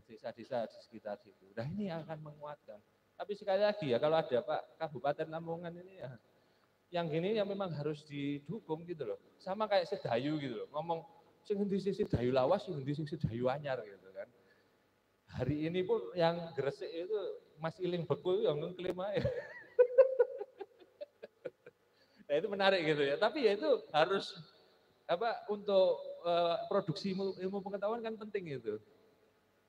desa-desa di sekitar situ. Nah, ini akan menguatkan. Tapi sekali lagi ya kalau ada Pak Kabupaten Lamongan ini ya yang gini yang memang harus didukung gitu loh. Sama kayak Sedayu gitu loh. Ngomong sing endi Sedayu lawas, sing endi Sedayu anyar gitu kan. Hari ini pun yang Gresik itu Mas Iling Beku yang ngeklaim aja. Nah, itu menarik gitu ya. Tapi ya itu harus untuk produksi ilmu pengetahuan kan penting itu.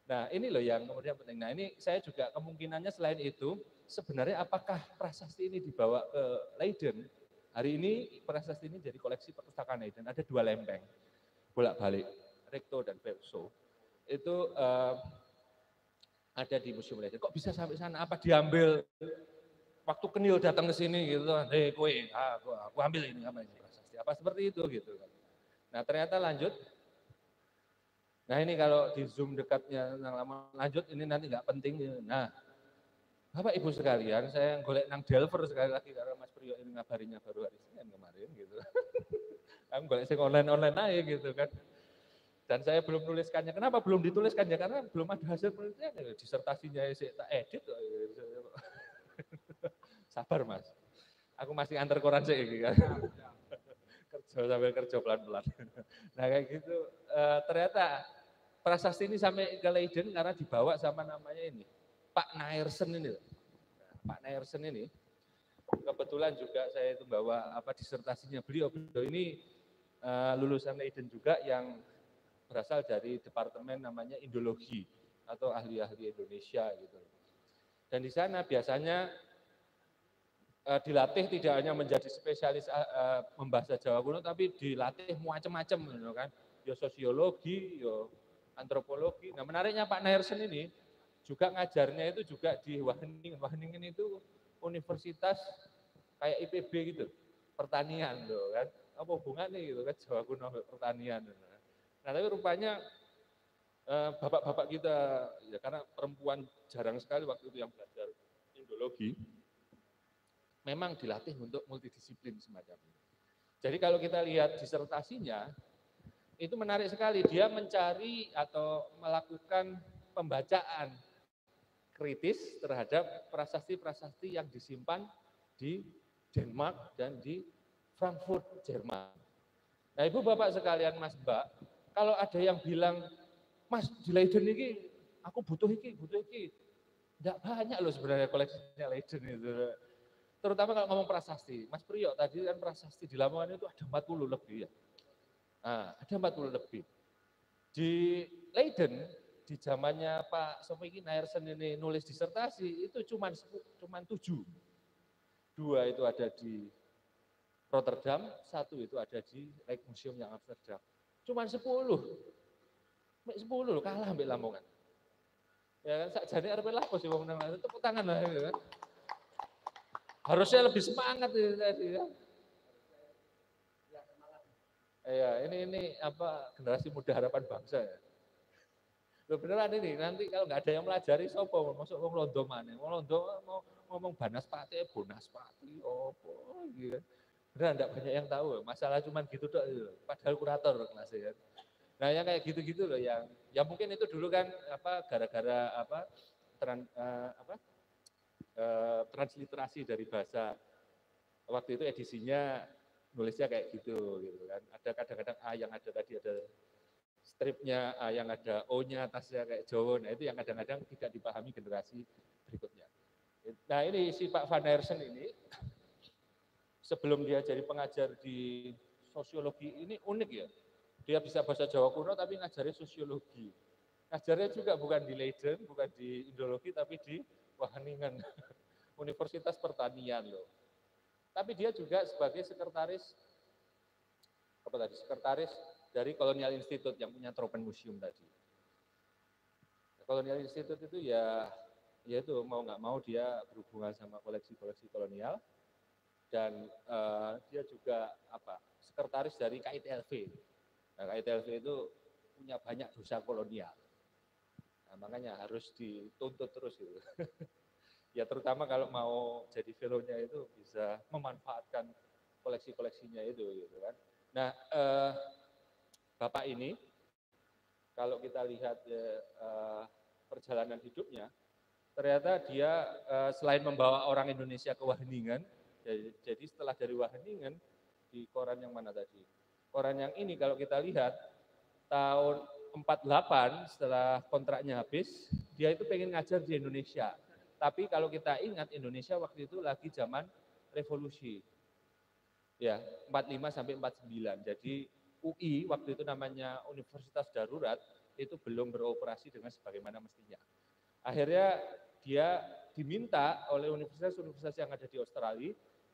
Nah, ini loh yang kemudian penting. Nah, ini saya juga kemungkinannya selain itu, sebenarnya apakah prasasti ini dibawa ke Leiden? Hari ini prasasti ini jadi koleksi perpustakaan Leiden, ada 2 lempeng, bolak-balik, recto dan verso. Itu ada di Museum Leiden. Kok bisa sampai sana? Apa diambil waktu Kenil datang ke sini gitu, kowe, aku ambil ini apa ini prasasti? Apa seperti itu gitu kan. Nah, ternyata lanjut. Nah, ini kalau di zoom dekatnya yang lama lanjut ini nanti nggak penting. Nah, Bapak Ibu sekalian, saya golek nang Delver sekali lagi karena Mas Priyo ini ngabarinya baru hari Senin kemarin gitu. Aku golek sing online aja gitu kan. Dan saya belum menuliskannya. Kenapa belum dituliskannya? Karena belum ada hasil penelitian. Disertasinya saya tak edit. Sabar Mas. Aku masih antar koran sih kan. Kerja sambil kerja pelan-pelan. Nah kayak gitu. Ternyata prasasti ini sampai ke Leiden karena dibawa sama namanya ini Pak Naersen ini. Pak Naersen ini kebetulan juga saya itu bawa disertasinya beliau ini lulusan Leiden juga yang berasal dari departemen namanya Indologi atau ahli-ahli Indonesia gitu. Dan di sana biasanya dilatih tidak hanya menjadi spesialis membahasa Jawa kuno, tapi dilatih macam-macam gitu kan. Ya sosiologi, ya antropologi. Nah menariknya Pak Naersen ini juga ngajarnya itu juga di Wageningen. Wageningen itu universitas kayak IPB gitu, pertanian loh kan. Apa hubungannya gitu kan Jawa kuno pertanian. Nah tapi rupanya bapak-bapak kita, ya karena perempuan jarang sekali waktu itu yang belajar Indologi, memang dilatih untuk multidisiplin semacam ini. Jadi kalau kita lihat disertasinya, itu menarik sekali. Dia mencari atau melakukan pembacaan kritis terhadap prasasti-prasasti yang disimpan di Denmark dan di Frankfurt, Jerman. Nah ibu bapak sekalian, mas mbak, kalau ada yang bilang, mas di Leiden ini aku butuh iki. Tidak banyak loh sebenarnya koleksinya Leiden itu. Terutama kalau ngomong prasasti. Mas Priyo tadi kan prasasti di Lamongan itu ada 40 lebih ya. Nah, ada 40 lebih. Di Leiden, di zamannya Pak Sofiki Naersen ini nulis disertasi, itu cuma 7. 2 itu ada di Rotterdam, 1 itu ada di Rijksmuseum yang Amsterdam. Cuma 10. 10 kalah ambil Lamongan. Ya kan, sakjane arep lapo sih wong nang tepuk tangan lah ya kan. Harusnya lebih semangat ini tadi ya. Iya, ini generasi muda harapan bangsa ya. Loh beneran ini, nanti kalau nggak ada yang melajari sopo, masuk wong londo mana? Wong londo mau ngomong Banaspati, Bonaspati, opo gitu. Beneran enggak banyak yang tahu, masalah cuman gitu tok itu. Padahal kurator kelasnya ya. Nah, yang kayak gitu-gitu loh yang ya mungkin itu dulu kan gara-gara transliterasi dari bahasa waktu itu edisinya nulisnya kayak gitu kan. Ada kadang-kadang A yang ada tadi ada stripnya A yang ada O-nya atasnya kayak Jawa. Nah itu yang kadang-kadang tidak dipahami generasi berikutnya. Nah ini si Pak Van Hersen ini sebelum dia jadi pengajar di sosiologi ini unik ya. Dia bisa bahasa Jawa kuno tapi ngajari sosiologi. Ngajarnya juga bukan di Leiden, bukan di Indologi, tapi di Wageningen, Universitas Pertanian loh. Tapi dia juga sebagai sekretaris dari Colonial Institute yang punya Tropenmuseum tadi. Colonial Institute itu ya itu mau nggak mau dia berhubungan sama koleksi-koleksi kolonial dan dia juga sekretaris dari KITLV. Nah, KITLV itu punya banyak dosa kolonial. Nah, makanya harus dituntut terus gitu. Ya terutama kalau mau jadi fellow-nya itu bisa memanfaatkan koleksi-koleksinya itu gitu kan. Nah, Bapak ini kalau kita lihat perjalanan hidupnya, ternyata dia selain membawa orang Indonesia ke Wageningen, jadi setelah dari Wageningen di koran yang mana tadi? Koran yang ini kalau kita lihat tahun 48 setelah kontraknya habis, dia itu pengen ngajar di Indonesia. Tapi kalau kita ingat Indonesia waktu itu lagi zaman revolusi. Ya, 45 sampai 49. Jadi UI, waktu itu namanya Universitas Darurat, itu belum beroperasi dengan sebagaimana mestinya. Akhirnya dia diminta oleh universitas-universitas yang ada di Australia,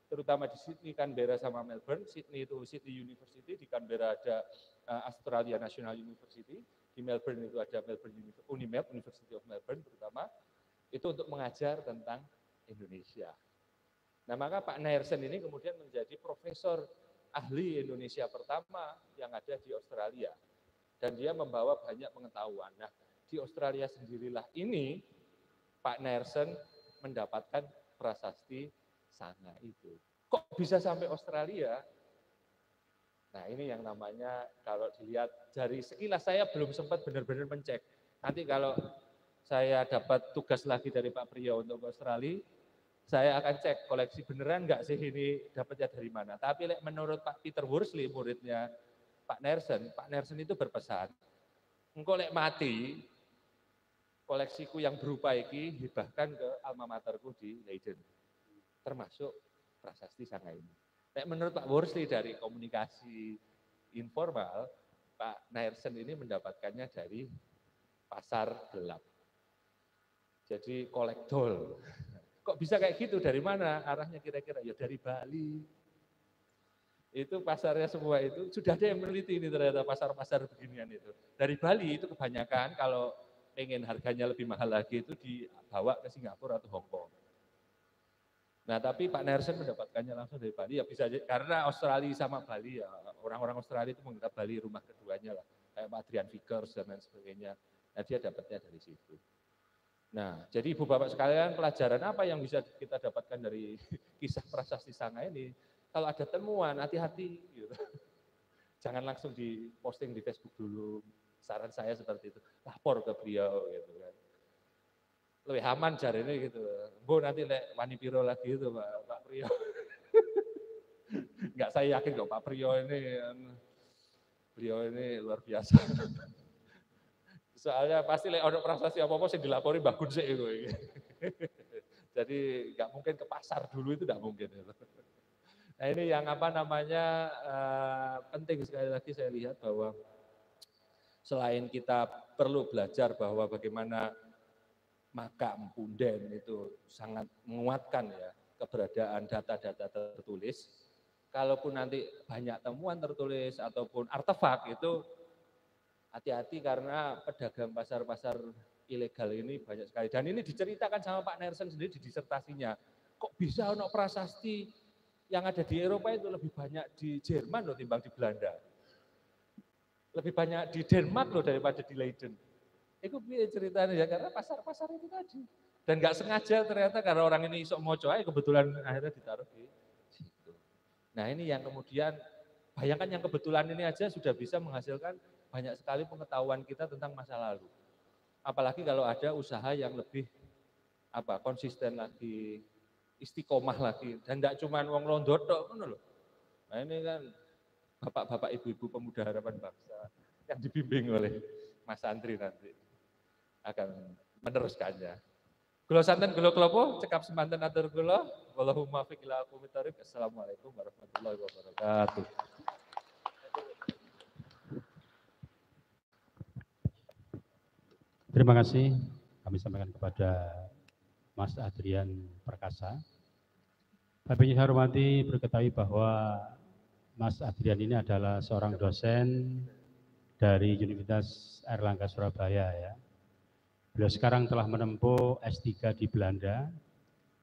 terutama di Sydney, Canberra, sama Melbourne. Sydney itu Sydney University, di Canberra ada Australia National University, di Melbourne itu ada Unimelb, University of Melbourne terutama, itu untuk mengajar tentang Indonesia. Nah, maka Pak Naersen ini kemudian menjadi profesor ahli Indonesia pertama yang ada di Australia. Dan dia membawa banyak pengetahuan. Nah, di Australia sendirilah ini Pak Naersen mendapatkan prasasti Sanga itu. Kok bisa sampai Australia? Nah, ini yang namanya kalau dilihat dari sekilas saya belum sempat benar-benar mencek. Nanti kalau saya dapat tugas lagi dari Pak Priyo untuk ke Australia, saya akan cek koleksi beneran nggak sih ini dapatnya dari mana. Tapi menurut Pak Peter Worsley, muridnya Pak Nersen itu berpesan, engkau lek mati, koleksiku yang berupa iki hibahkan ke alma materku di Leiden, termasuk prasasti Sanga ini. Menurut Pak Worsley dari komunikasi informal, Pak Nersen ini mendapatkannya dari pasar gelap. Jadi kolektor. Kok bisa kayak gitu? Dari mana arahnya kira-kira? Ya dari Bali. Itu pasarnya semua itu. Sudah ada yang meneliti ini ternyata pasar-pasar beginian itu. Dari Bali itu kebanyakan kalau pengen harganya lebih mahal lagi itu dibawa ke Singapura atau Hong Kong. Nah tapi Pak Nersen mendapatkannya langsung dari Bali. Ya bisa karena Australia sama Bali ya. Orang-orang Australia itu menganggap Bali rumah keduanya lah. Kayak Pak Adrian Vickers dan lain sebagainya. Nah dia dapatnya dari situ. Nah, jadi Ibu Bapak sekalian, pelajaran apa yang bisa kita dapatkan dari kisah prasasti Sanga ini? Kalau ada temuan, hati-hati. Gitu. Jangan langsung diposting di Facebook dulu. Saran saya seperti itu. Lapor ke beliau. Gitu kan. Lebih aman cari ini gitu. Bu nanti wani piro lagi itu Pak Priyo. Enggak, saya yakin kok Pak Priyo beliau ini luar biasa. Soalnya pasti ono prasasti apa-apa sih dilapori Mbah Gun sik itu. Jadi nggak mungkin ke pasar dulu itu nggak mungkin. Nah ini yang apa namanya penting sekali lagi saya lihat bahwa selain kita perlu belajar bahwa bagaimana makam punden itu sangat menguatkan ya keberadaan data-data tertulis. Kalaupun nanti banyak temuan tertulis ataupun artefak itu hati-hati karena pedagang pasar-pasar ilegal ini banyak sekali. Dan ini diceritakan sama Pak Nersen sendiri di disertasinya. Kok bisa ono prasasti yang ada di Eropa itu lebih banyak di Jerman loh timbang di Belanda. Lebih banyak di Denmark loh daripada di Leiden. Itu ceritanya ya karena pasar-pasar itu tadi. Dan nggak sengaja ternyata karena orang ini isok moco aja kebetulan akhirnya ditaruh di situ. Nah ini yang kemudian bayangkan yang kebetulan ini aja sudah bisa menghasilkan banyak sekali pengetahuan kita tentang masa lalu. Apalagi kalau ada usaha yang lebih konsisten lagi, istiqomah lagi, dan tidak cuma wong londo tok ngono lho. Nah ini kan bapak-bapak ibu-ibu pemuda harapan bangsa yang dibimbing oleh Mas Andri nanti akan meneruskannya. Kula santen kula klopo cekap semanten atur kula. Wallahumma fiq ila aqwamit thoriq. Assalamualaikum warahmatullahi wabarakatuh. Terima kasih kami sampaikan kepada Mas Adrian Perkasa. Kami hormati berketahui bahwa Mas Adrian ini adalah seorang dosen dari Universitas Airlangga Surabaya ya. Beliau sekarang telah menempuh S3 di Belanda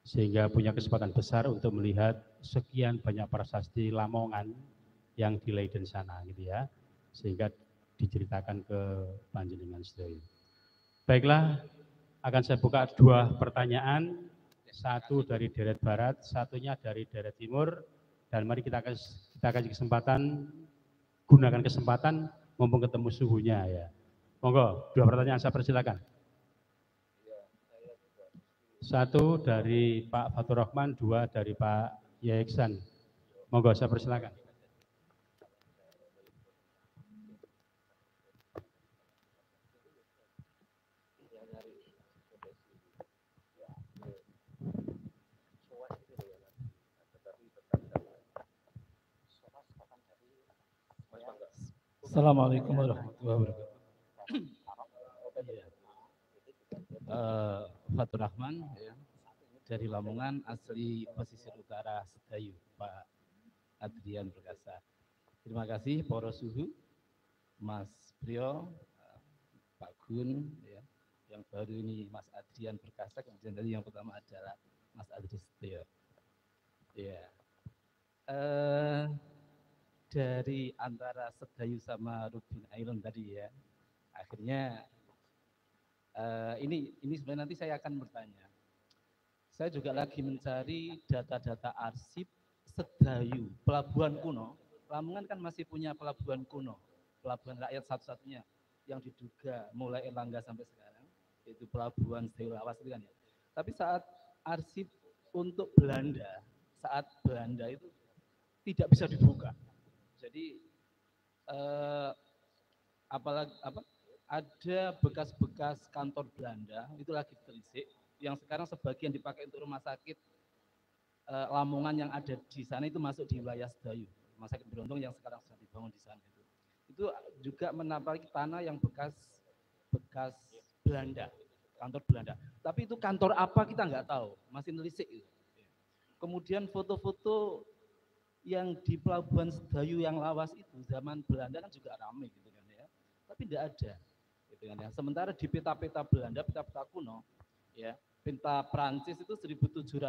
sehingga punya kesempatan besar untuk melihat sekian banyak prasasti Lamongan yang di Leiden sana gitu ya. Sehingga diceritakan ke panjenengan sedaya. Baiklah, akan saya buka dua pertanyaan, satu dari deret barat, satunya dari deret timur, dan mari kita kasih kesempatan, gunakan kesempatan mumpung ketemu suhunya ya. Monggo, dua pertanyaan saya persilakan. Satu dari Pak Fatur Rahman, dua dari Pak Yaiksan. Monggo, saya persilakan. Assalamualaikum warahmatullahi wabarakatuh. Fatur Rahman ya, dari Lamongan, asli pesisir utara Sedayu, Pak Adrian Perkasa. Terima kasih Poro Suhu, Mas Brio, Pak Gun, ya, yang baru ini Mas Adrian Perkasa, kemudian tadi yang pertama adalah Mas Adri Setio. Ya, dari antara Sedayu sama Rubin Island tadi ya, akhirnya ini sebenarnya nanti saya akan bertanya. Saya juga lagi mencari data-data arsip Sedayu, pelabuhan kuno. Lamongan kan masih punya pelabuhan kuno, pelabuhan rakyat satu-satunya yang diduga mulai Erlangga sampai sekarang, yaitu pelabuhan Sedayu Lawas itu kan ya. Tapi saat arsip untuk Belanda, saat Belanda itu tidak bisa dibuka. Jadi ada bekas-bekas kantor Belanda itu lagi ditelisik, yang sekarang sebagian dipakai untuk rumah sakit Lamongan yang ada di sana itu masuk di wilayah Sedayu, rumah sakit Beruntung yang sekarang sudah dibangun di sana itu juga menapaki tanah yang bekas Belanda, kantor Belanda. Tapi itu kantor apa kita nggak tahu, masih nelisik itu. Kemudian foto-foto yang di pelabuhan Sedayu yang lawas itu zaman Belanda kan juga ramai gitu kan ya, tapi tidak ada gitu kan ya. Sementara di peta-peta Belanda, peta-peta kuno ya, peta Prancis itu 1718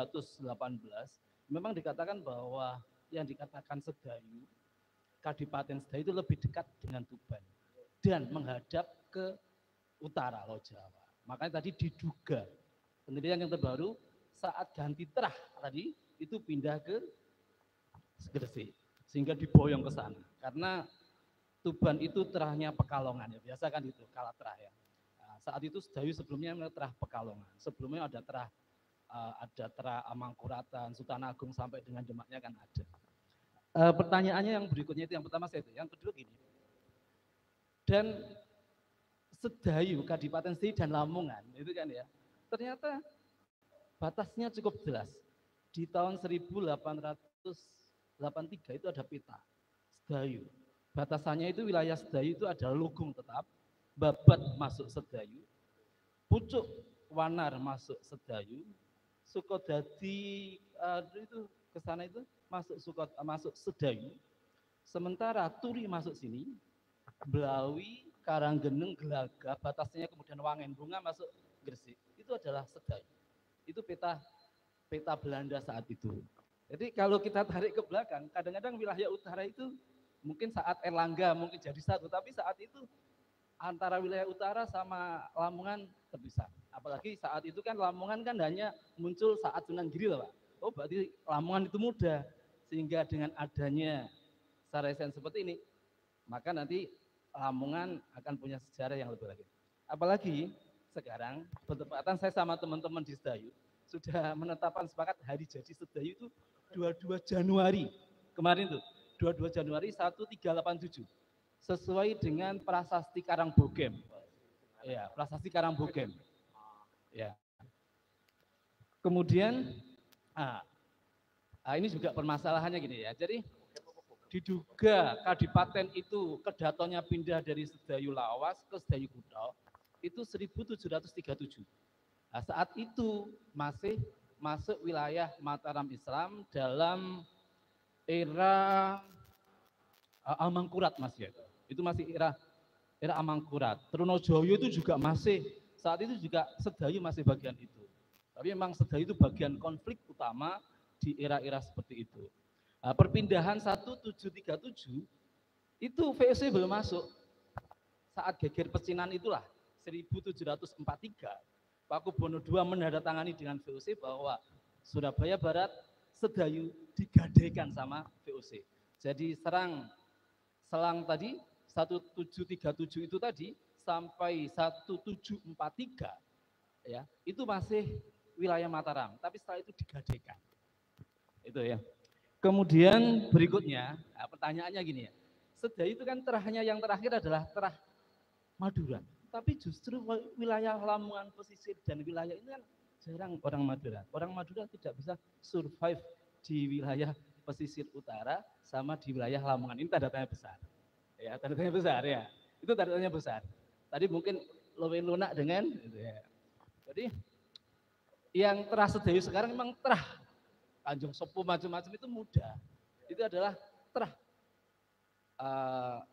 memang dikatakan bahwa yang dikatakan Sedayu, Kadipaten Sedayu itu lebih dekat dengan Tuban dan menghadap ke utara Laut Jawa. Makanya tadi diduga penelitian yang terbaru saat ganti terah tadi itu pindah ke Gresik, sehingga diboyong ke sana. Karena Tuban itu terahnya Pekalongan ya, biasa kan itu kalah terah ya. Nah, saat itu Sedayu sebelumnya terah Pekalongan, sebelumnya ada terah Amangkuratan, Sultan Agung sampai dengan Demaknya kan ada. Pertanyaannya yang berikutnya itu yang pertama saya itu, yang kedua gini. Dan Sedayu, Kadipaten Sedayu dan Lamongan itu kan ya, ternyata batasnya cukup jelas. Di tahun 1883 itu ada peta Sedayu. Batasannya itu wilayah Sedayu itu ada Lugung tetap, Babat masuk Sedayu, Pucuk Wanar masuk Sedayu, Sukodadi itu ke sana itu masuk Sedayu. Sementara Turi masuk sini, Belawi, Karanggeneng, Gelagah, batasnya kemudian Wangen Bunga masuk Gresik. Itu adalah Sedayu. Itu peta Belanda saat itu. Jadi kalau kita tarik ke belakang, kadang-kadang wilayah utara itu mungkin saat Erlangga mungkin jadi satu, tapi saat itu antara wilayah utara sama Lamongan terpisah. Apalagi saat itu kan Lamongan kan hanya muncul saat Sunan Giri loh Pak. Oh berarti Lamongan itu muda, sehingga dengan adanya Saresen seperti ini, maka nanti Lamongan akan punya sejarah yang lebih lagi. Apalagi sekarang bertepatan saya sama teman-teman di Sedayu sudah menetapkan sepakat hari jadi Sedayu itu 22 Januari kemarin tuh, 22 Januari 1387 sesuai dengan Prasasti Karangbogem. Ya, Prasasti Karangbogem. Ya. Kemudian ini juga permasalahannya gini ya. Jadi diduga Kadipaten itu kedatonya pindah dari Sedayu Lawas ke Sedayu Kutha itu 1737. Nah, saat itu masih masuk wilayah Mataram Islam dalam era Amangkurat Mas ya. Itu masih era Amangkurat. Trunojoyo itu juga masih, saat itu juga Sedayu masih bagian itu. Tapi memang Sedayu itu bagian konflik utama di era-era seperti itu. Nah, perpindahan 1737 itu VOC belum masuk. Saat geger pecinan itulah 1743 Pakubono II menandatangani dengan VOC bahwa Surabaya Barat, Sedayu digadaikan sama VOC. Jadi selang tadi 1737 itu tadi sampai 1743 ya, itu masih wilayah Mataram, tapi setelah itu digadaikan. Itu ya. Kemudian berikutnya, pertanyaannya gini ya. Sedayu itu kan terahnya yang terakhir adalah terah Madura. Tapi justru wilayah Lamongan pesisir dan wilayah ini kan jarang orang Madura. Orang Madura tidak bisa survive di wilayah pesisir utara sama di wilayah Lamongan. Ini tanda tanya besar. Ya, tanda tanya besar ya. Itu tanda tanya besar. Tadi mungkin lebih lunak dengan gitu ya. Jadi yang terah sedayu sekarang memang terah Tanjung Sepu macam-macam itu mudah. Itu adalah terah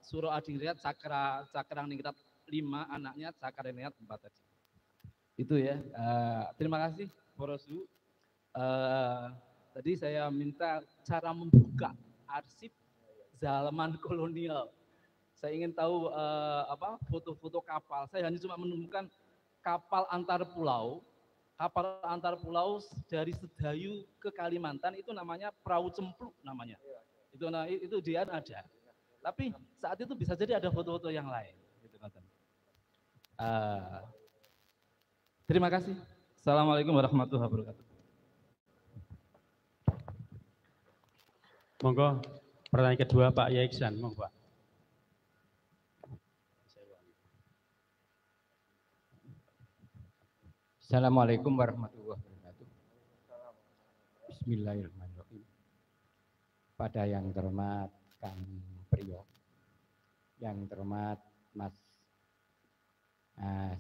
Suro Adingriat Cakrang Ningrat 5, anaknya Cakrang Ningrat 4 tadi. Itu ya. Terima kasih Borosu. Tadi saya minta cara membuka arsip zaman kolonial. Saya ingin tahu foto-foto kapal. Saya hanya cuma menemukan kapal antar pulau dari Sedayu ke Kalimantan itu namanya perahu cempluk namanya. Itu dia ada. Tapi saat itu bisa jadi ada foto-foto yang lain. Gitu, terima kasih. Assalamualaikum warahmatullahi wabarakatuh. Monggo pertanyaan kedua Pak Yaiksan, monggo Pak. Assalamualaikum warahmatullahi wabarakatuh. Bismillahirrahmanirrahim. Pada yang terhormat Kang Priyo, yang terhormat Mas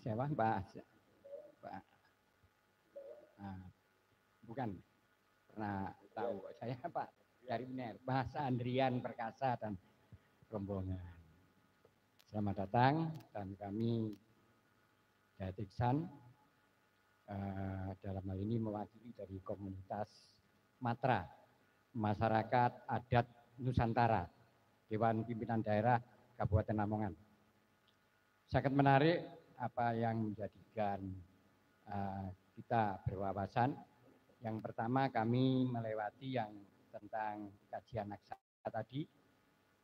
siapa Pak bukan pernah tahu saya Pak dari Bener, Mas Andrian Perkasa dan rombongan. Selamat datang, dan kami Datiksan dalam hal ini mewakili dari komunitas Matra, Masyarakat Adat Nusantara, Dewan Pimpinan Daerah Kabupaten Lamongan. Sangat menarik apa yang menjadikan kita berwawasan. Yang pertama kami melewati yang tentang kajian aksara tadi,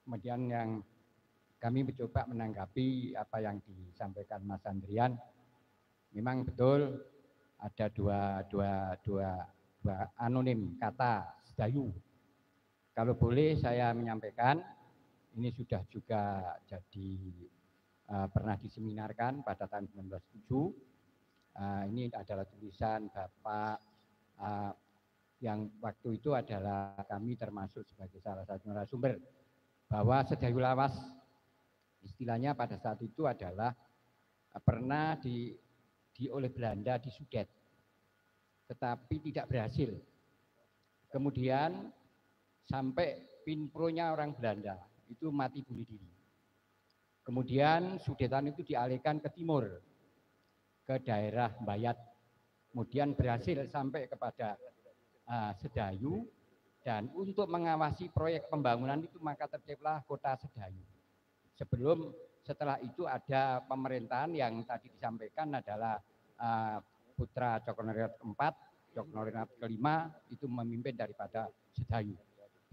kemudian yang kami mencoba menanggapi apa yang disampaikan Mas Andrian. Memang betul ada dua anonim kata Sedayu. Kalau boleh saya menyampaikan, ini sudah juga jadi pernah diseminarkan pada tahun 1907. Ini adalah tulisan Bapak yang waktu itu adalah kami termasuk sebagai salah satu narasumber, bahwa Sedayu Lawas istilahnya pada saat itu adalah pernah oleh Belanda di Sudet, tetapi tidak berhasil. Kemudian sampai pinpronya orang Belanda itu mati bunuh diri. Kemudian Sudetan itu dialihkan ke timur, ke daerah Bayat. Kemudian berhasil sampai kepada Sedayu, dan untuk mengawasi proyek pembangunan itu maka terciptalah kota Sedayu. Setelah itu ada pemerintahan yang tadi disampaikan adalah putra Cokoningrat keempat, Cokoningrat kelima itu memimpin daripada Sedayu.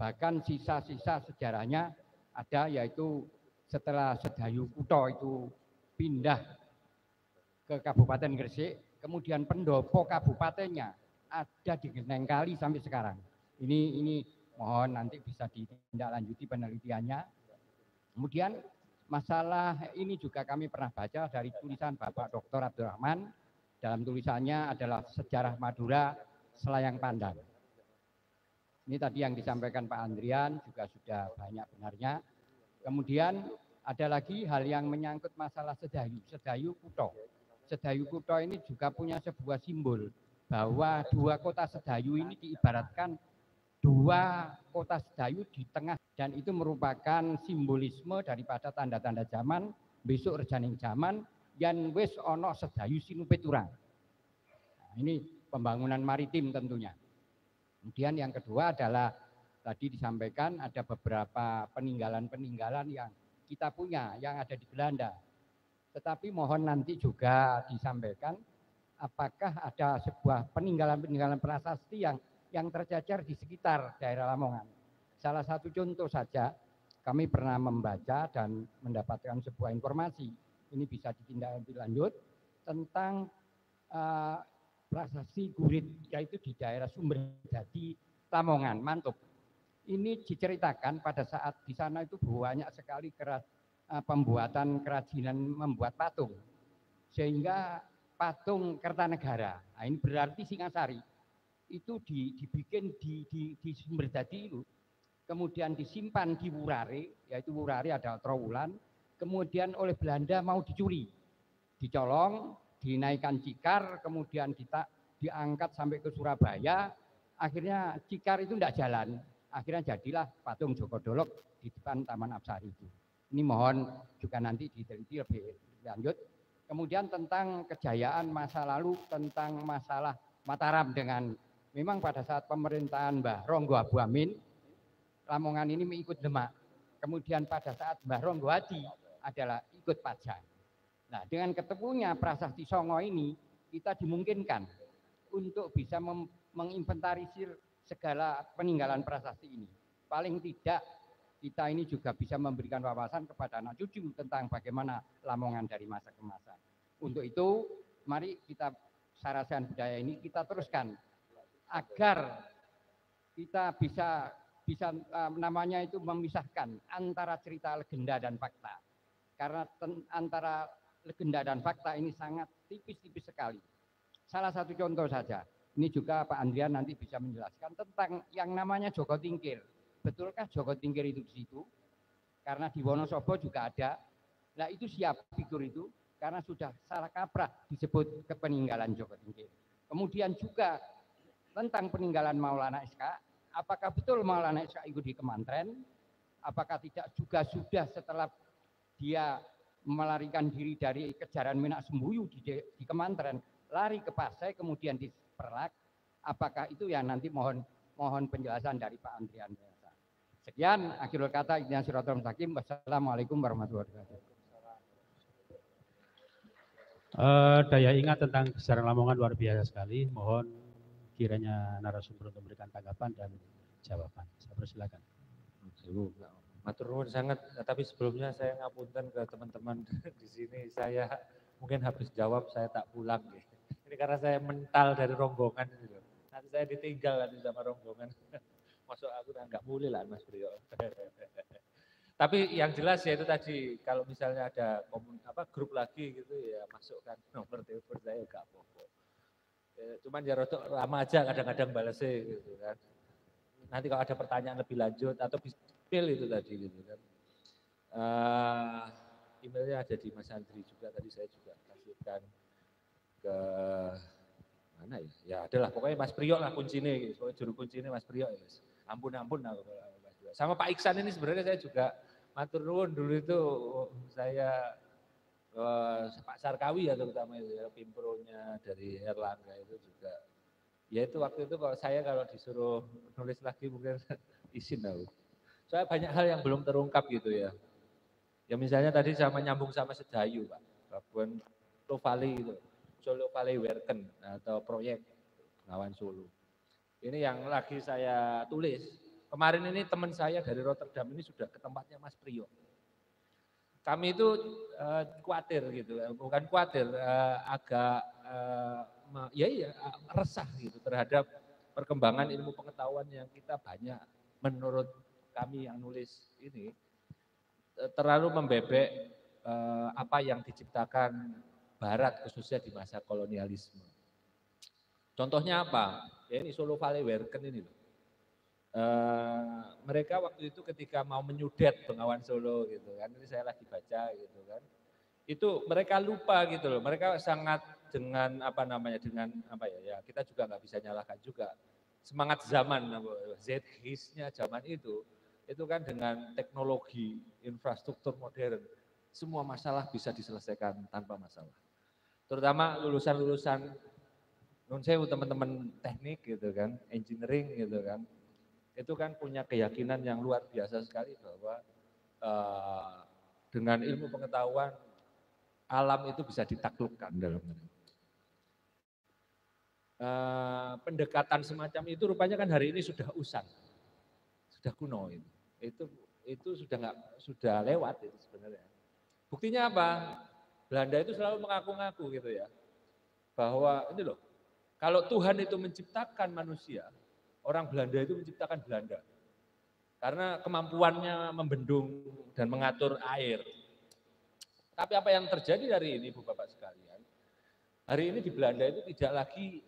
Bahkan sisa-sisa sejarahnya ada, yaitu setelah Sedayu Kutho itu pindah ke Kabupaten Gresik, kemudian pendopo kabupatennya ada di Genengkali sampai sekarang. Ini mohon nanti bisa ditindaklanjuti penelitiannya. Kemudian masalah ini juga kami pernah baca dari tulisan Bapak Dr. Abdurrahman. Dalam tulisannya adalah Sejarah Madura Selayang Pandan. Ini tadi yang disampaikan Pak Andrian juga sudah banyak benarnya. Kemudian ada lagi hal yang menyangkut masalah Sedayu Kutho. Sedayu Kutho ini juga punya sebuah simbol bahwa dua kota Sedayu ini diibaratkan dua kota Sedayu di tengah, dan itu merupakan simbolisme daripada tanda-tanda zaman, besok rejaning zaman yang wis ono Sedayu sinupeturang. Nah, ini pembangunan maritim tentunya. Kemudian yang kedua adalah tadi disampaikan ada beberapa peninggalan-peninggalan yang kita punya yang ada di Belanda. Tetapi mohon nanti juga disampaikan apakah ada sebuah peninggalan-peninggalan prasasti yang tercecer di sekitar daerah Lamongan. Salah satu contoh saja, kami pernah membaca dan mendapatkan sebuah informasi, ini bisa ditindaklanjut tentang prasasti Gurit, yaitu di daerah Sumberdadi, Lamongan, Mantub. Ini diceritakan pada saat di sana itu banyak sekali pembuatan kerajinan membuat patung, sehingga patung Kertanegara, nah ini berarti Singasari, itu dibikin di Sumberdadi itu. kemudian disimpan di Wurare, yaitu Wurare adalah Trowulan, kemudian oleh Belanda mau dicuri, dicolong, dinaikkan Cikar, kemudian diangkat sampai ke Surabaya, akhirnya Cikar itu tidak jalan, akhirnya jadilah patung Joko Dolok di depan Taman Apsari itu. Ini mohon juga nanti diteliti lebih lanjut. Kemudian tentang kejayaan masa lalu, tentang masalah Mataram dengan memang pada saat pemerintahan Mbah Ronggo Abu Amin, Lamongan ini mengikut Demak. Kemudian pada saat Mbah Ronggo Hadi adalah ikut Pajang. Nah, dengan ketemunya Prasasti Songo ini, kita dimungkinkan untuk bisa menginventarisir segala peninggalan prasasti ini. Paling tidak kita ini juga bisa memberikan wawasan kepada anak cucu tentang bagaimana Lamongan dari masa ke masa. Untuk itu, mari kita Sarasehan Budaya ini kita teruskan agar kita bisa namanya itu memisahkan antara cerita legenda dan fakta. Karena antara legenda dan fakta ini sangat tipis-tipis sekali. Salah satu contoh saja, ini juga Pak Andrian nanti bisa menjelaskan tentang yang namanya Joko Tingkir. Betulkah Joko Tingkir itu di situ? Karena di Wonosobo juga ada. Nah itu siapa figur itu? Karena sudah salah kaprah disebut kepeninggalan Joko Tingkir. Kemudian juga tentang peninggalan Maulana SK, apakah betul Maulana SK itu di Kemantren? Apakah tidak juga sudah setelah dia melarikan diri dari kejaran Menak Sembuyu di Kemantren, lari ke Pasai kemudian di Perlak? Apakah itu yang nanti mohon penjelasan dari Pak Andrian. Sekian akhirul kata, Ihdinas Shiratal Mustaqim. Wassalamualaikum warahmatullahi wabarakatuh. Daya ingat tentang sejarah Lamongan luar biasa sekali. Mohon kiranya narasumber untuk memberikan tanggapan dan jawaban. Saya persilakan. Matur nuwun sangat, tapi sebelumnya saya ngapunten ke teman-teman di sini. Saya mungkin habis jawab saya tak pulang. Ini karena saya mental dari rombongan. Nanti saya ditinggal nanti sama rombongan. Masuk aku nggak boleh lah Mas Priyo. Tapi yang jelas ya itu tadi, kalau misalnya ada grup lagi gitu ya masukkan nomor telepon saya nggak apa-apa. Cuman ya rotok lama aja kadang-kadang balesnya gitu kan. Nanti kalau ada pertanyaan lebih lanjut atau pil itu tadi gitu kan. Emailnya ada di Mas Andri juga, tadi saya juga kasihkan ke mana ya? Ya adalah pokoknya Mas Priyo lah kuncinya gitu. Pokoknya juru kuncinya Mas Priyo ya. Ampun sama Pak Iksan ini sebenarnya saya juga matur nuwun dulu itu saya Pak Sarkawi ya terutama itu ya, Pimpronya dari Erlangga itu juga. Ya itu waktu itu kalau disuruh nulis lagi mungkin izin aku. Soalnya banyak hal yang belum terungkap gitu ya. Ya misalnya tadi sama nyambung sama Sedayu Pak, Labuan Lovali itu, Solo Valley Werken atau proyek Bengawan Solo. Ini yang lagi saya tulis. Kemarin ini teman saya dari Rotterdam ini sudah ke tempatnya Mas Priyo. Kami itu khawatir gitu, bukan khawatir, agak resah gitu terhadap perkembangan ilmu pengetahuan yang kita banyak menurut kami yang nulis ini terlalu membebek apa yang diciptakan Barat khususnya di masa kolonialisme. Contohnya apa? Ya ini Solo Valley Werken ini loh. Mereka waktu itu ketika mau menyudet Bengawan Solo gitu kan, ini saya lagi baca gitu kan, itu mereka lupa gitu loh, mereka sangat dengan kita juga nggak bisa nyalahkan juga semangat zaman Z-His-nya zaman itu kan dengan teknologi infrastruktur modern semua masalah bisa diselesaikan tanpa masalah, terutama lulusan nun sewu teman-teman teknik gitu kan, engineering gitu kan. Itu kan punya keyakinan yang luar biasa sekali bahwa dengan ilmu pengetahuan alam itu bisa ditaklukkan dalam pendekatan semacam itu rupanya kan hari ini sudah usang, sudah kuno itu sudah lewat itu sebenarnya. Buktinya apa? Belanda itu selalu mengaku-ngaku gitu ya, bahwa ini loh, kalau Tuhan itu menciptakan manusia, orang Belanda itu menciptakan Belanda. Karena kemampuannya membendung dan mengatur air. Tapi apa yang terjadi hari ini, Bapak sekalian, hari ini di Belanda itu tidak lagi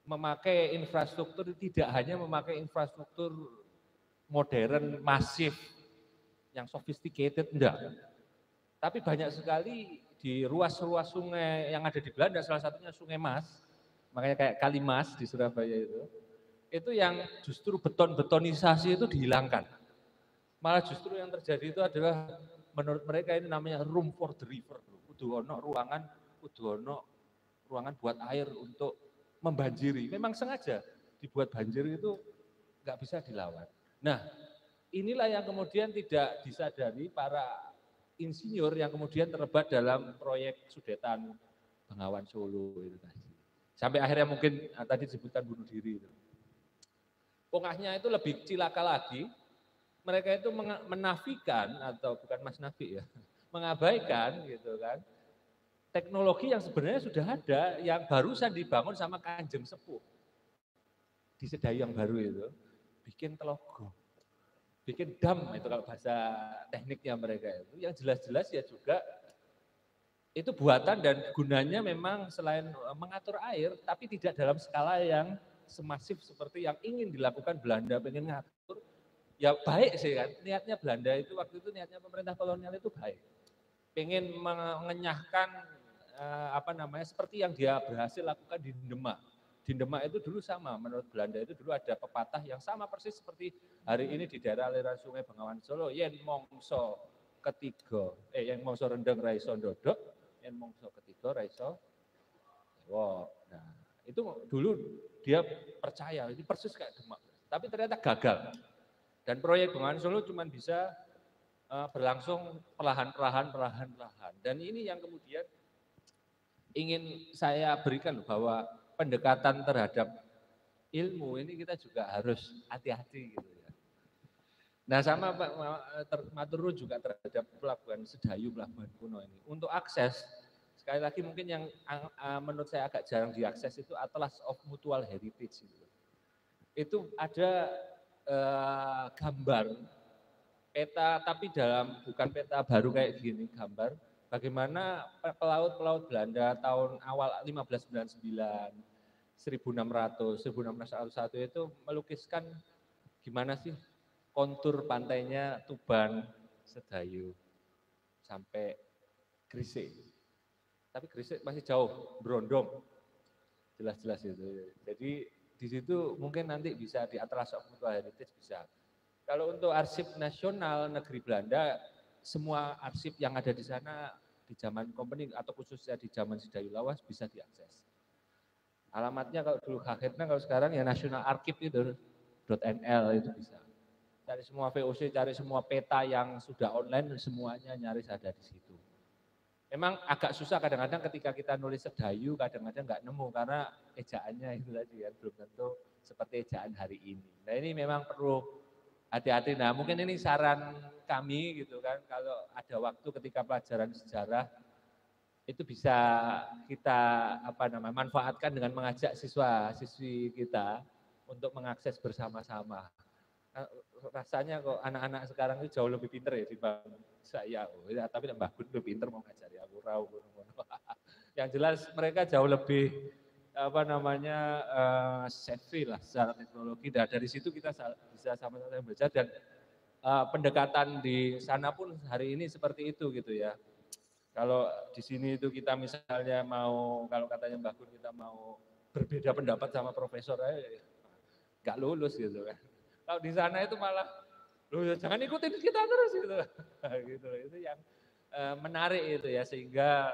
memakai infrastruktur, tidak hanya memakai infrastruktur modern, masif, yang sophisticated, enggak. Tapi banyak sekali di ruas-ruas sungai yang ada di Belanda, salah satunya Sungai Mas, makanya kayak Kalimas di Surabaya itu yang justru beton-betonisasi itu dihilangkan. Malah justru yang terjadi itu adalah menurut mereka ini namanya room for the river. Kudu ono ruangan buat air untuk membanjiri. Memang sengaja dibuat banjir itu nggak bisa dilawan. Nah, inilah yang kemudian tidak disadari para insinyur yang kemudian terlibat dalam proyek Sudetan Bengawan Solo itu tadi. Sampai akhirnya mungkin tadi disebutkan bunuh diri itu. Pokoknya itu lebih cilaka lagi, mereka itu menafikan atau bukan Mas Nafi ya, mengabaikan gitu kan, teknologi yang sebenarnya sudah ada, yang barusan dibangun sama Kanjeng Sepuh di Sedayu yang baru itu, bikin telogo, bikin dam itu kalau bahasa tekniknya mereka itu, yang jelas-jelas ya juga itu buatan dan gunanya memang selain mengatur air, tapi tidak dalam skala yang semasif seperti yang ingin dilakukan Belanda, pengen ngatur, ya baik sih kan, niatnya Belanda itu waktu itu niatnya pemerintah kolonial itu baik, pengen mengenyahkan seperti yang dia berhasil lakukan di Demak. Di Demak itu dulu sama, menurut Belanda itu dulu ada pepatah yang sama persis seperti hari ini di daerah aliran Sungai Bengawan Solo, yen mongso ketiga, yen mongso rendeng raiso ndodok, yen mongso ketiga raiso. Wow. Nah, itu dulu dia percaya ini persis kayak Demak, tapi ternyata gagal. Dan proyek Bengawan Solo cuma bisa berlangsung perlahan-lahan. Dan ini yang kemudian ingin saya berikan bahwa pendekatan terhadap ilmu ini kita juga harus hati-hati gitu ya. Nah sama Pak Maturun juga terhadap pelabuhan Sedayu, pelabuhan kuno ini. Untuk akses, sekali lagi mungkin yang menurut saya agak jarang diakses itu Atlas of Mutual Heritage. Itu ada gambar peta, tapi bukan peta baru kayak gini, gambar bagaimana pelaut-pelaut Belanda tahun awal 1599, 1600, 1601 itu melukiskan gimana sih kontur pantainya Tuban, Sedayu, sampai Gresik. Tapi Gresik masih jauh, Brondong, jelas-jelas itu. Jadi di situ mungkin nanti bisa di Atlas of Mutual Heritage bisa. Kalau untuk arsip nasional negeri Belanda, semua arsip yang ada di sana di zaman company atau khususnya di zaman Sedayu Lawas bisa diakses. Alamatnya kalau dulu Kaketna, kalau sekarang ya National Archive itu .nl itu bisa. Cari semua VOC, cari semua peta yang sudah online, semuanya nyaris ada di situ. Memang agak susah kadang-kadang ketika kita nulis Sedayu, kadang-kadang nggak nemu karena ejaannya itu tadi ya belum tentu seperti ejaan hari ini. Nah ini memang perlu hati-hati. Nah mungkin ini saran kami gitu kan, kalau ada waktu ketika pelajaran sejarah itu bisa kita manfaatkan dengan mengajak siswa-siswi kita untuk mengakses bersama-sama. Rasanya kok anak-anak sekarang itu jauh lebih pinter ya dibanding saya. Ya, tapi Mbak Gun lebih pinter mau ngajari aku raw. Yang jelas mereka jauh lebih savvy lah secara teknologi. Dan dari situ kita bisa sama-sama belajar dan pendekatan di sana pun hari ini seperti itu gitu ya. Kalau di sini itu kita misalnya kalau katanya Mbak Gun kita mau berbeda pendapat sama profesor, nggak lulus gitu kan. Kalau di sana itu malah, jangan ikutin kita terus gitu. Gitu. Itu yang menarik itu ya, sehingga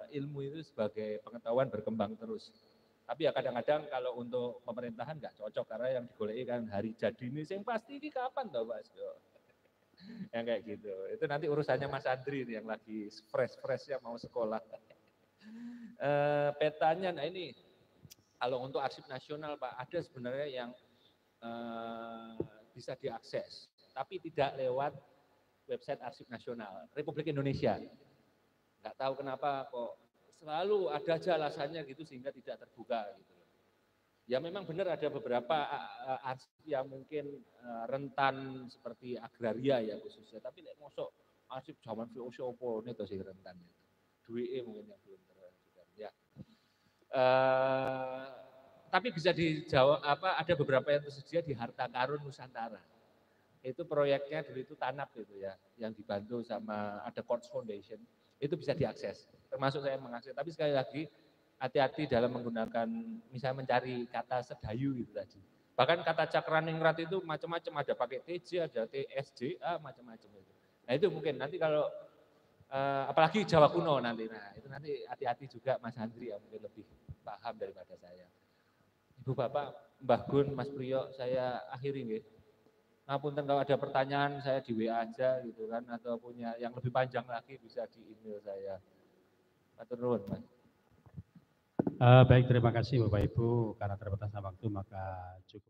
ilmu itu sebagai pengetahuan berkembang terus. Tapi ya kadang-kadang kalau untuk pemerintahan nggak cocok karena yang digoleki kan hari jadi ini, yang pasti ini kapan toh Pak Asdo? Yang kayak gitu. Itu nanti urusannya Mas Andri yang lagi fresh-freshnya mau sekolah. Petanya, nah ini kalau untuk arsip nasional Pak, ada sebenarnya yang bisa diakses, tapi tidak lewat website Arsip Nasional Republik Indonesia. Nggak tahu kenapa kok selalu ada aja alasannya gitu sehingga tidak terbuka gitu. Ya memang benar ada beberapa arsip yang mungkin rentan seperti agraria ya khususnya, tapi mosok arsip zaman VOC opo itu sih rentannya. Duit mungkin yang belum terbuka. Ya. Tapi bisa dijawab ada beberapa yang tersedia di harta karun Nusantara. Itu proyeknya dulu itu TANAP itu ya, yang dibantu sama ada Courts Foundation, itu bisa diakses. Termasuk saya mengakses, tapi sekali lagi hati-hati dalam menggunakan, misalnya mencari kata sedayu gitu tadi. Bahkan kata cakraningrat itu macam-macam, ada pakai TJ, ada TSJA, macam-macam itu. Nah itu mungkin nanti kalau, apalagi Jawa kuno nanti, nah itu nanti hati-hati juga Mas Andri ya, mungkin lebih paham daripada saya. Ibu Bapak, Mbah Gun, Mas Priyo, saya akhiri nggih. Ngapunten kalau ada pertanyaan saya di WA aja gitu kan, atau punya yang lebih panjang lagi bisa di email saya. Matur nuwun, Mas. Baik, terima kasih Bapak Ibu, karena terbatasnya waktu maka cukup.